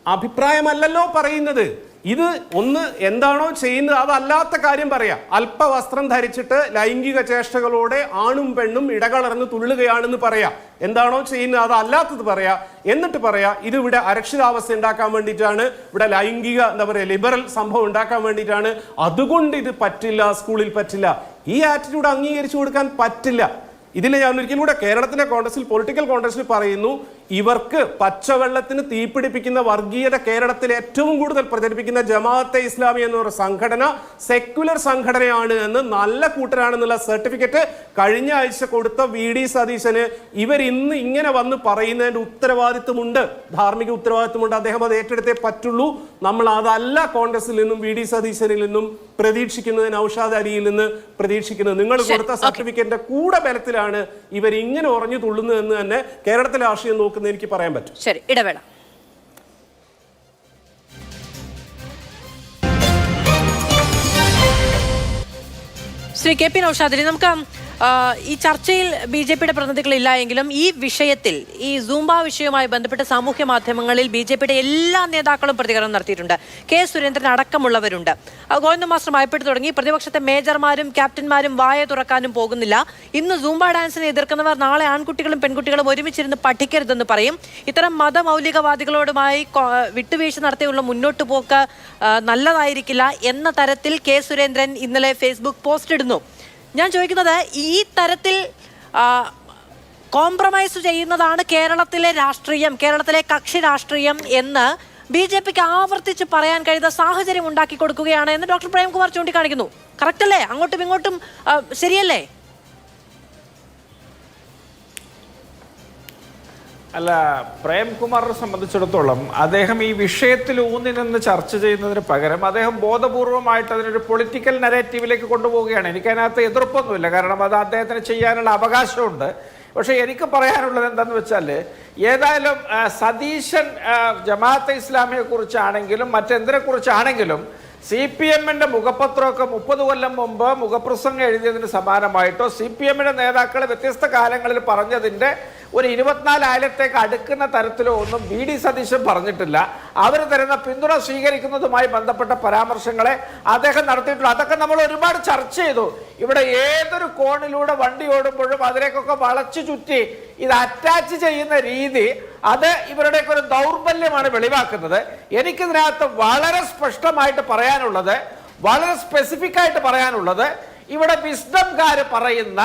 അഭിപ്രായമല്ലല്ലോ പറയുന്നത്. ഇത് ഒന്ന് എന്താണോ ചെയ്യുന്നത് അതല്ലാത്ത കാര്യം പറയാം. അല്പവസ്ത്രം ധരിച്ചിട്ട് ലൈംഗിക ചേഷ്ടകളോടെ ആണും പെണ്ണും ഇടകലർന്ന് തുള്ളുകയാണെന്ന് പറയാം. എന്താണോ ചെയ്യുന്നത് അതല്ലാത്തത് പറയാ. എന്നിട്ട് പറയാ ഇത് ഇവിടെ അരക്ഷിതാവസ്ഥ ഉണ്ടാക്കാൻ വേണ്ടിയിട്ടാണ്, ഇവിടെ ലൈംഗിക എന്താ പറയുക ലിബറൽ സംഭവം ഉണ്ടാക്കാൻ വേണ്ടിയിട്ടാണ്, അതുകൊണ്ട് ഇത് പറ്റില്ല, സ്കൂളിൽ പറ്റില്ല. ഈ ആറ്റിറ്റ്യൂഡ് അംഗീകരിച്ചു കൊടുക്കാൻ പറ്റില്ല. ഇതിൽ ഞാൻ ഒരിക്കലും കൂടെ കേരളത്തിന്റെ കോൺഗ്രസിൽ, പൊളിറ്റിക്കൽ കോൺഗ്രസിൽ പറയുന്നു, ഇവർക്ക് പച്ചവെള്ളത്തിന് തീപിടിപ്പിക്കുന്ന വർഗീയത കേരളത്തിൽ ഏറ്റവും കൂടുതൽ പ്രചരിപ്പിക്കുന്ന ജമാഅത്തെ ഇസ്ലാമി എന്നൊരു സംഘടന സെക്യുലർ സംഘടനയാണ് എന്ന്, നല്ല കൂട്ടരാണെന്നുള്ള സർട്ടിഫിക്കറ്റ് കഴിഞ്ഞ ആഴ്ച കൊടുത്ത VD സതീശന് ഇവർ ഇന്ന് ഇങ്ങനെ വന്ന് പറയുന്നതിന്റെ ഉത്തരവാദിത്വമുണ്ട്, ധാർമ്മിക ഉത്തരവാദിത്വമുണ്ട്. അദ്ദേഹം അത് ഏറ്റെടുത്തേ പറ്റുള്ളൂ. നമ്മൾ അതല്ല കോൺഗ്രസിൽ നിന്നും VD സതീശനിൽ നിന്നും പ്രതീക്ഷിക്കുന്നത്, നൗഷാദ് അലിയിൽ നിന്ന് പ്രതീക്ഷിക്കുന്നത്. നിങ്ങൾ കൊടുത്ത സർട്ടിഫിക്കറ്റിന്റെ കൂടെ ബലത്തിലാണ് ഇവർ ഇങ്ങനെ ഉറഞ്ഞു തുള്ളുന്നതെന്ന് തന്നെ കേരളത്തിലെ രാഷ്ട്രീയം നോക്കുന്നത് എനിക്ക് പറയാൻ പറ്റും. ശരി, ഇടവേള. ശ്രീ KP നൗഷാദ് അലി, നമുക്ക് ഈ ചർച്ചയിൽ BJPയുടെ പ്രതിനിധികളില്ല എങ്കിലും ഈ വിഷയത്തിൽ, ഈ സൂംബ വിഷയവുമായി ബന്ധപ്പെട്ട് സാമൂഹ്യ മാധ്യമങ്ങളിൽ BJPയുടെ എല്ലാ നേതാക്കളും പ്രതികരണം നടത്തിയിട്ടുണ്ട്. K. സുരേന്ദ്രൻ അടക്കമുള്ളവരുണ്ട്. ഗോവിന്ദ മാസ്റ്റർ മയപ്പെട്ടു തുടങ്ങി. പ്രതിപക്ഷത്തെ മേജർമാരും ക്യാപ്റ്റന്മാരും വായ തുറക്കാനും പോകുന്നില്ല. ഇന്ന് സൂംബ ഡാൻസിനെ എതിർക്കുന്നവർ നാളെ ആൺകുട്ടികളും പെൺകുട്ടികളും ഒരുമിച്ചിരുന്ന് പഠിക്കരുതെന്ന് പറയും. ഇത്തരം മതമൗലികവാദികളോടുമായി വിട്ടുവീഴ്ച നടത്തിയുള്ള മുന്നോട്ട് പോക്ക് നല്ലതായിരിക്കില്ല എന്ന തരത്തിൽ K. സുരേന്ദ്രൻ ഇന്നലെ ഫേസ്ബുക്ക് പോസ്റ്റ് ഇടുന്നു. ഞാൻ ചോദിക്കുന്നത്, ഈ തരത്തിൽ കോംപ്രമൈസ് ചെയ്യുന്നതാണ് കേരളത്തിലെ രാഷ്ട്രീയം, കേരളത്തിലെ കക്ഷി രാഷ്ട്രീയം എന്ന് BJPക്ക് ആവർത്തിച്ച് പറയാൻ കഴിയുന്ന സാഹചര്യം ഉണ്ടാക്കി കൊടുക്കുകയാണ് എന്ന് ഡോക്ടർ പ്രേംകുമാർ ചൂണ്ടിക്കാണിക്കുന്നു. കറക്റ്റ് അല്ലേ? അങ്ങോട്ടും ഇങ്ങോട്ടും ശരിയല്ലേ? അല്ല, പ്രേംകുമാറിനെ സംബന്ധിച്ചിടത്തോളം അദ്ദേഹം ഈ വിഷയത്തിൽ ഊന്നി നിന്ന് ചർച്ച ചെയ്യുന്നതിന് പകരം അദ്ദേഹം ബോധപൂർവമായിട്ട് അതിനൊരു പൊളിറ്റിക്കൽ നരേറ്റീവിലേക്ക് കൊണ്ടുപോവുകയാണ്. എനിക്കതിനകത്ത് എതിർപ്പൊന്നുമില്ല, കാരണം അത് അദ്ദേഹത്തിന് ചെയ്യാനുള്ള അവകാശമുണ്ട്. പക്ഷേ എനിക്ക് പറയാനുള്ളത് എന്താണെന്ന് വെച്ചാൽ, ഏതായാലും സതീശൻ ജമാഅത്തെ ഇസ്ലാമിയെ കുറിച്ചാണെങ്കിലും മറ്റെന്തിനെ കുറിച്ചാണെങ്കിലും CPMന്റെ മുഖപത്രമൊക്കെ 30 കൊല്ലം മുമ്പ് മുഖപ്രസംഗം എഴുതിയതിന് സമാനമായിട്ടോ CPMന്റെ നേതാക്കൾ വ്യത്യസ്ത കാലങ്ങളിൽ പറഞ്ഞതിൻ്റെ ഒരു 24,000ത്തേക്ക് അടുക്കുന്ന തരത്തിലോ ഒന്നും VD സതീശൻ പറഞ്ഞിട്ടില്ല. അവർ തരുന്ന പിന്തുണ സ്വീകരിക്കുന്നതുമായി ബന്ധപ്പെട്ട പരാമർശങ്ങളെ അദ്ദേഹം നടത്തിയിട്ടുള്ളൂ. അതൊക്കെ നമ്മൾ ഒരുപാട് ചർച്ച ചെയ്തു. ഇവിടെ ഏതൊരു കോണിലൂടെ വണ്ടി ഓടുമ്പോഴും അതിലേക്കൊക്കെ വളച്ചു ചുറ്റി ഇത് അറ്റാച്ച് ചെയ്യുന്ന രീതി, അത് ഇവരുടെയൊക്കെ ഒരു ദൗർബല്യമാണ് വെളിവാക്കുന്നത്. എനിക്കിതിനകത്ത് വളരെ സ്പഷ്ടമായിട്ട് പറയാനുള്ളത്, വളരെ സ്പെസിഫിക് ആയിട്ട് പറയാനുള്ളത്, ഇവിടെ വിസ്ഡംകാർ പറയുന്ന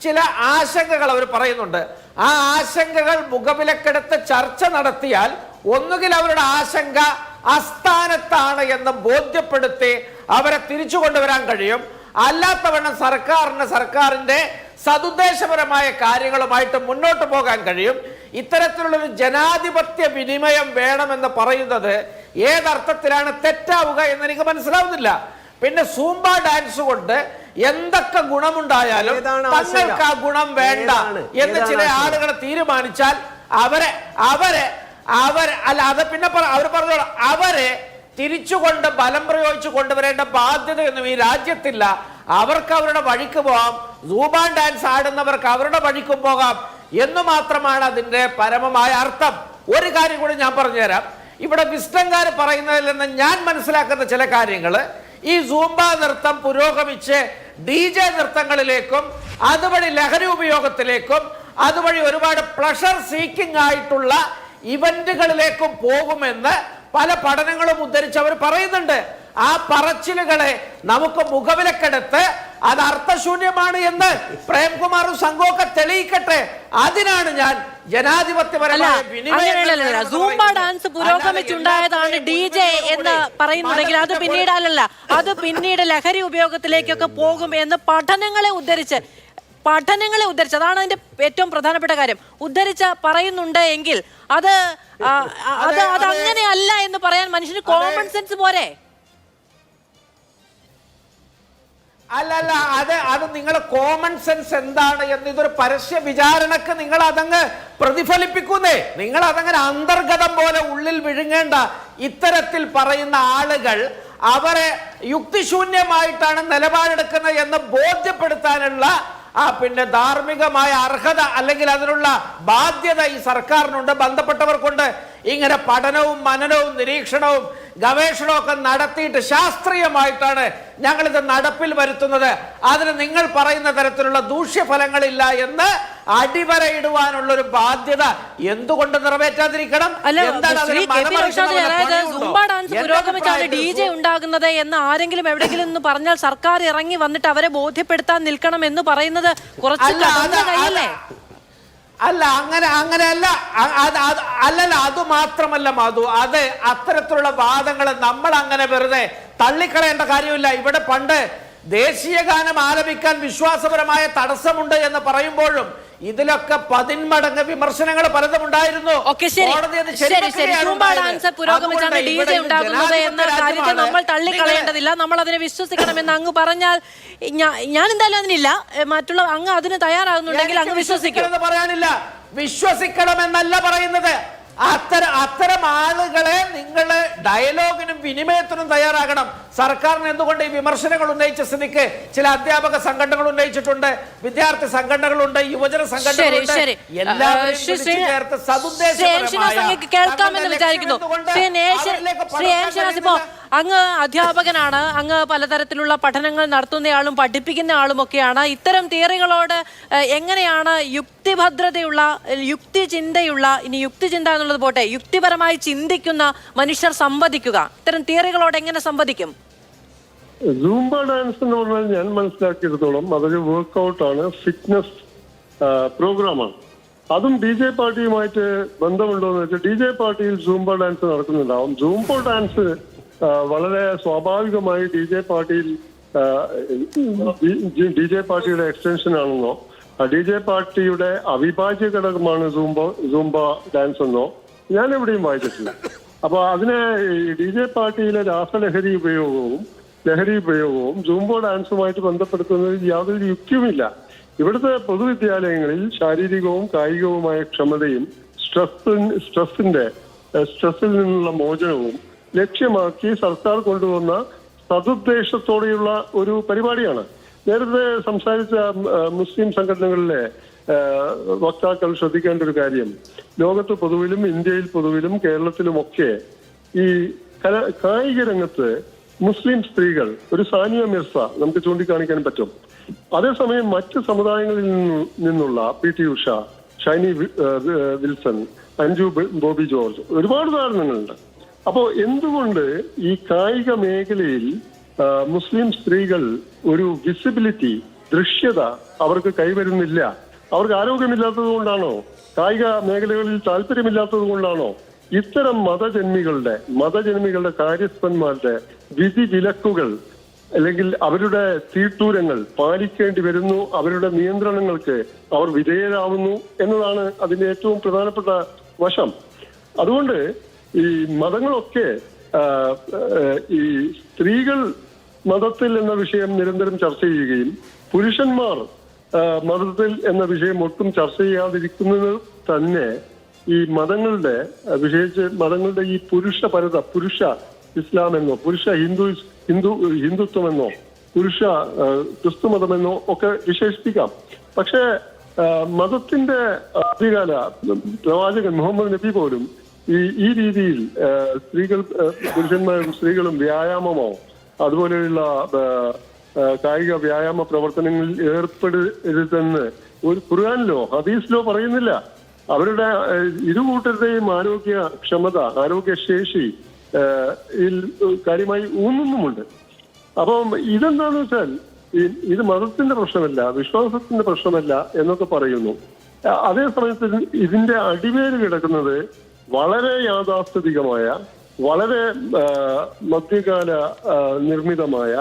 ചില ആശങ്കകൾ അവർ പറയുന്നുണ്ട്. ആ ആശങ്കകൾ മുഖവിലക്കെടുത്ത് ചർച്ച നടത്തിയാൽ ഒന്നുകിൽ അവരുടെ ആശങ്ക അസ്ഥാനത്താണ് എന്ന് ബോധ്യപ്പെടുത്തി അവരെ തിരിച്ചു കൊണ്ടുവരാൻ കഴിയും. അല്ലാത്തവണ്ണം സർക്കാരിന്റെ സതുദ്ദേശപരമായ കാര്യങ്ങളുമായിട്ട് മുന്നോട്ട് പോകാൻ കഴിയും. ഇത്തരത്തിലുള്ളൊരു ജനാധിപത്യ വിനിമയം വേണമെന്ന് പറയുന്നത് ഏതർത്ഥത്തിലാണ് തെറ്റാവുക എന്ന് എനിക്ക് മനസ്സിലാവുന്നില്ല. പിന്നെ സൂംബ ഡാൻസ് കൊണ്ട് എന്തൊക്കെ ഗുണമുണ്ടായാലും തങ്ങൾക്ക് ആ ഗുണം വേണ്ട എന്ന് ചില ആളുകൾ തീരുമാനിച്ചാൽ അവരെ അല്ല, അത് പിന്നെ അവർ പറഞ്ഞോളൂ, അവരെ തിരിച്ചുകൊണ്ട് ബലം പ്രയോഗിച്ചു കൊണ്ടുവരേണ്ട ബാധ്യതയൊന്നും ഈ രാജ്യത്തില്ല. അവർക്ക് അവരുടെ വഴിക്ക് പോകാം, സൂംബ ഡാൻസ് ആടുന്നവർക്ക് അവരുടെ വഴിക്കും പോകാം എന്ന് മാത്രമാണ് അതിന്റെ പരമമായ അർത്ഥം. ഒരു കാര്യം കൂടി ഞാൻ പറഞ്ഞുതരാം. ഇവിടെ വിസ്ഡംകാർ പറയുന്നതിൽ നിന്ന് ഞാൻ മനസ്സിലാക്കുന്ന ചില കാര്യങ്ങൾ, ഈ സൂംബ നൃത്തം പുരോഗമിച്ച് DJ നൃത്തങ്ങളിലേക്കും അതുവഴി ലഹരി ഉപയോഗത്തിലേക്കും അതുവഴി ഒരുപാട് പ്ലഷർ സീക്കിംഗ് ആയിട്ടുള്ള ഇവന്റുകളിലേക്കും പോകുമെന്ന് പല പഠനങ്ങളും ഉദ്ധരിച്ച് അവർ പറയുന്നുണ്ട്. ആ പറച്ചിലുകളെ നമുക്ക് മുഖവിലക്കെടുത്ത് അത് അർത്ഥശൂന്യമാണ് എന്ന് പ്രേംകുമാറും സംഘമൊക്കെ തെളിയിക്കട്ടെ. അതിനാണ് ഞാൻ സൂംബ ഡാൻസ് പുരോഗമിച്ചുണ്ടായതാണ് DJ എന്ന് പറയുന്നുണ്ടെങ്കിൽ അത് പിന്നീട് അത് പിന്നീട് ലഹരി ഉപയോഗത്തിലേക്കൊക്കെ പോകും എന്ന് പഠനങ്ങളെ ഉദ്ധരിച്ച് അതാണ് അതിന്റെ ഏറ്റവും പ്രധാനപ്പെട്ട കാര്യം ഉദ്ധരിച്ച് പറയുന്നുണ്ട് എങ്കിൽ അത് അങ്ങനെയല്ല എന്ന് പറയാൻ മനുഷ്യന് കോമൺ സെൻസ് പോരെ? അല്ലല്ല, അത് നിങ്ങൾ കോമൺ സെൻസ് എന്താണ് എന്ന് ഇതൊരു പരസ്യ വിചാരണക്ക് നിങ്ങൾ അതങ്ങ് പ്രതിഫലിപ്പിക്കുന്നേ. നിങ്ങൾ അതങ്ങനെ അന്തർഗതം പോലെ ഉള്ളിൽ വിഴുങ്ങേണ്ട. ഇത്തരത്തിൽ പറയുന്ന ആളുകൾ അവരെ യുക്തിശൂന്യമായിട്ടാണ് നിലപാടെടുക്കുന്നത് എന്ന് ബോധ്യപ്പെടുത്താനുള്ള പിന്നെ ധാർമ്മികമായ അർഹത അല്ലെങ്കിൽ അതിനുള്ള ബാധ്യത ഈ സർക്കാരിനുണ്ട്, ബന്ധപ്പെട്ടവർക്കുണ്ട്. ഇങ്ങനെ പഠനവും മനനവും നിരീക്ഷണവും ഗവേഷണവും ഒക്കെ നടത്തിയിട്ട് ശാസ്ത്രീയമായിട്ടാണ് ഞങ്ങളിത് നടപ്പിൽ വരുത്തുന്നത്. അതിന് നിങ്ങൾ പറയുന്ന തരത്തിലുള്ള ദൂഷ്യഫലങ്ങളില്ല എന്ന് അടിവരയിടുവാനുള്ളൊരു ബാധ്യത എന്തുകൊണ്ട് നിറവേറ്റാതിരിക്കണം? DJ ഉണ്ടാകുന്നത് എന്ന് ആരെങ്കിലും എവിടെയെങ്കിലും എന്ന് പറഞ്ഞാൽ സർക്കാർ ഇറങ്ങി വന്നിട്ട് അവരെ ബോധ്യപ്പെടുത്താൻ നിൽക്കണം എന്ന് പറയുന്നത് കുറച്ച് കയ്യല്ലേ? അല്ല, അങ്ങനെയല്ല. അല്ലല്ല, അത് മാത്രമല്ല മധു, അത് അത്തരത്തിലുള്ള വാദങ്ങൾ നമ്മൾ അങ്ങനെ വെറുതെ തള്ളിക്കളയേണ്ട കാര്യമില്ല. ഇവിടെ പണ്ട് ദേശീയ ഗാനം ആലപിക്കാൻ വിശ്വാസപരമായ തടസ്സമുണ്ട് എന്ന് പറയുമ്പോഴും ഇതിലൊക്കെ 10 മടങ്ങ് വിമർശനങ്ങൾ പലതും ഉണ്ടായിരുന്നു. നമ്മൾ തള്ളിക്കളയേണ്ടതില്ല, നമ്മൾ അതിനെ വിശ്വസിക്കണമെന്ന് അങ്ങ് പറഞ്ഞാൽ ഞാൻ എന്തായാലും അതിനില്ല. മറ്റുള്ള അങ്ങ് അതിന് തയ്യാറാകുന്നുണ്ടെങ്കിൽ അങ്ങ് വിശ്വസിക്കണം. പറയാനില്ല, വിശ്വസിക്കണമെന്നല്ല പറയുന്നത്. അത്തരം ആളുകളെ നിങ്ങൾ ഡയലോഗിനും വിനിമയത്തിനും തയ്യാറാകണം. സർക്കാരിന് എന്തുകൊണ്ട് ഈ വിമർശനങ്ങൾ ഉന്നയിച്ച സ്ഥിതിക്ക് ചില അധ്യാപക സംഘടനകൾ ഉന്നയിച്ചിട്ടുണ്ട്, വിദ്യാർത്ഥി സംഘടനകളുണ്ട്, യുവജന സംഘടനകളുണ്ട്. കേൾക്കാമെന്ന് വിചാരിക്കുന്നു. അങ്ങ് അധ്യാപകനാണ്, അങ്ങ് പലതരത്തിലുള്ള പഠനങ്ങൾ നടത്തുന്നയാളും പഠിപ്പിക്കുന്ന ആളും ഒക്കെയാണ്. ഇത്തരം തിയറികളോട് എങ്ങനെയാണ് യുക്തിഭദ്രതയുള്ള യുക്തിചിന്തയുള്ള, ഇനി യുക്തിചിന്ത എന്നുള്ളത് പോട്ടെ, യുക്തിപരമായി ചിന്തിക്കുന്ന മനുഷ്യർ സംവദിക്കുക? ഇത്തരം തിയറികളോട് എങ്ങനെ സംവദിക്കും? സൂംബ ഡാൻസ് എന്ന് പറഞ്ഞാൽ ഞാൻ മനസ്സിലാക്കിയെടുത്തോളം അതൊരു വർക്ക്ഔട്ടാണ്, ഫിറ്റ്നസ് പ്രോഗ്രാമാണ്. അതും DJ പാർട്ടിയുമായിട്ട് ബന്ധമുണ്ടോ എന്ന് വെച്ചാൽ DJ പാർട്ടിയിൽ സൂംബ ഡാൻസ് നടക്കുന്നുണ്ടാവും. സൂംബ ഡാൻസ് വളരെ സ്വാഭാവികമായി DJ പാർട്ടിയുടെ എക്സ്റ്റൻഷൻ ആണെന്നോ DJ പാർട്ടിയുടെ അവിഭാജ്യ ഘടകമാണ് സൂംബ ഡാൻസ് എന്നോ ഞാൻ എവിടെയും വായിച്ചിട്ടില്ല. അപ്പൊ അതിനെ DJ പാർട്ടിയിലെ രാസലഹരി ഉപയോഗവും സൂംബ ഡാൻസുമായിട്ട് ബന്ധപ്പെടുത്തുന്നതിൽ യാതൊരു യുക്തിയുമില്ല. ഇവിടുത്തെ പൊതുവിദ്യാലയങ്ങളിൽ ശാരീരികവും കായികവുമായ ക്ഷമതയും സ്ട്രെസ്സിൽ നിന്നുള്ള മോചനവും ലക്ഷ്യമാക്കി സർക്കാർ കൊണ്ടുവന്ന സതുദ്ദേശത്തോടെയുള്ള ഒരു പരിപാടിയാണ്. നേരത്തെ സംസാരിച്ച മുസ്ലിം സംഘടനകളിലെ വക്താക്കൾ ശ്രദ്ധിക്കേണ്ട ഒരു കാര്യം, ലോകത്ത് പൊതുവിലും ഇന്ത്യയിൽ പൊതുവിലും കേരളത്തിലുമൊക്കെ ഈ കായിക രംഗത്ത് മുസ്ലിം സ്ത്രീകൾ, ഒരു സാനിയ മിർസ നമുക്ക് ചൂണ്ടിക്കാണിക്കാൻ പറ്റും. അതേസമയം മറ്റ് സമുദായങ്ങളിൽ നിന്നുള്ള PT ഉഷ, ഷൈനി വിൽസൺ, അഞ്ജു ബോബി ജോർജ്, ഒരുപാട് ഉദാഹരണങ്ങളുണ്ട്. അപ്പോൾ എന്തുകൊണ്ട് ഈ കായിക മേഖലയിൽ മുസ്ലിം സ്ത്രീകൾ ഒരു വിസിബിലിറ്റി, ദൃശ്യത അവർക്ക് കൈവരുന്നില്ല? അവർക്ക് ആരോഗ്യമില്ലാത്തത് കൊണ്ടാണോ? കായിക മേഖലകളിൽ താല്പര്യമില്ലാത്തത് കൊണ്ടാണോ? ഇത്തരം മതജന്മികളുടെ കാര്യസ്ഥന്മാരുടെ വിധി വിലക്കുകൾ അല്ലെങ്കിൽ അവരുടെ തീട്ടൂരങ്ങൾ പാലിക്കേണ്ടി വരുന്നു, അവരുടെ നിയന്ത്രണങ്ങൾക്ക് അവർ വിധേയരാകുന്നു എന്നതാണ് അതിന്റെ ഏറ്റവും പ്രധാനപ്പെട്ട വശം. അതുകൊണ്ട് ഈ മതങ്ങളൊക്കെ ഈ സ്ത്രീകൾ മതത്തിൽ എന്ന വിഷയം നിരന്തരം ചർച്ച ചെയ്യുകയും പുരുഷന്മാർ മതത്തിൽ എന്ന വിഷയം ഒട്ടും ചർച്ച ചെയ്യാതിരിക്കുന്നത് തന്നെ ഈ മതങ്ങളുടെ ഈ പുരുഷപരത, പുരുഷ ഇസ്ലാം എന്നോ പുരുഷ ഹിന്ദുത്വമെന്നോ പുരുഷ ക്രിസ്തു മതമെന്നോ ഒക്കെ വിശേഷിപ്പിക്കാം. പക്ഷേ മതത്തിന്റെ ആദ്യകാല പ്രവാചകൻ മുഹമ്മദ് നബി പോലും ഈ രീതിയിൽ പുരുഷന്മാരും സ്ത്രീകളും വ്യായാമമോ അതുപോലെയുള്ള കായിക വ്യായാമ പ്രവർത്തനങ്ങളിൽ ഏർപ്പെടരുതെന്ന് ഒരു ഖുർആനിലോ ഹദീസിലോ പറയുന്നില്ല. അവരുടെ ഇരുകൂട്ടരുടെയും ആരോഗ്യശേഷി കാര്യമായി ഊന്നുന്നുമുണ്ട്. അപ്പം ഇതെന്താന്ന് വെച്ചാൽ ഇത് മതത്തിന്റെ പ്രശ്നമല്ല, വിശ്വാസത്തിന്റെ പ്രശ്നമല്ല എന്നൊക്കെ പറയുന്നു. അതേ സമയത്ത് ഇതിന്റെ അടിവേര് കിടക്കുന്നത് വളരെ യാഥാസ്ഥിതികമായ, വളരെ മധ്യകാല നിർമ്മിതമായ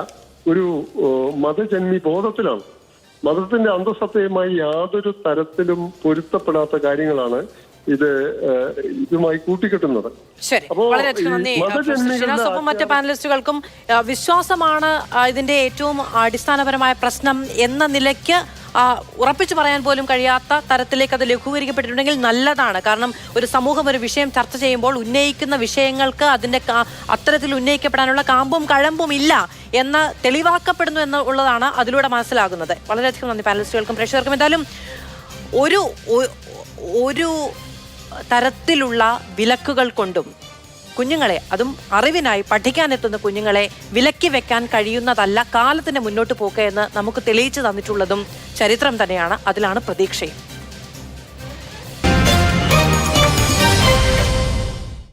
ഒരു മതജന്മി ബോധത്തിലാണ്. മതത്തിന്റെ അന്തസത്തയുമായി യാതൊരു തരത്തിലും പൊരുത്തപ്പെടാത്ത കാര്യങ്ങളാണ് ഇതുമായി കൂട്ടിക്കെട്ടുന്നത്. ശരി, വളരെയധികം നന്ദി. ശ്രീനിവാസൊപ്പം മറ്റ് പാനലിസ്റ്റുകൾക്കും വിശ്വാസമാണ് ഇതിന്റെ ഏറ്റവും അടിസ്ഥാനപരമായ പ്രശ്നം എന്ന നിലയ്ക്ക് ഉറപ്പിച്ചു പറയാൻ പോലും കഴിയാത്ത തരത്തിലേക്ക് അത് ലഘൂകരിക്കപ്പെട്ടിട്ടുണ്ടെങ്കിൽ നല്ലതാണ്. കാരണം ഒരു സമൂഹം ഒരു വിഷയം ചർച്ച ചെയ്യുമ്പോൾ ഉന്നയിക്കുന്ന വിഷയങ്ങൾക്ക് അതിന്റെ അത്തരത്തിൽ ഉന്നയിക്കപ്പെടാനുള്ള കാമ്പും കഴമ്പും ഇല്ല എന്ന് തെളിവാക്കപ്പെടുന്നു എന്നുള്ളതാണ് അതിലൂടെ മനസ്സിലാകുന്നത്. വളരെയധികം നന്ദി പാനലിസ്റ്റുകൾക്കും പ്രേക്ഷകർക്കും. എന്തായാലും ഒരു തരത്തിലുള്ള വിലക്കുകൾ കൊണ്ടും കുഞ്ഞുങ്ങളെ, അതും അറിവിനായി പഠിക്കാനെത്തുന്ന കുഞ്ഞുങ്ങളെ വിലക്കി വെക്കാൻ കഴിയുന്നതല്ല കാലത്തിന്റെ മുന്നോട്ട് പോക്ക് എന്ന് നമുക്ക് തെളിയിച്ചു തന്നിട്ടുള്ളതും ചരിത്രം തന്നെയാണ്. അതിലാണ് പ്രതീക്ഷയും.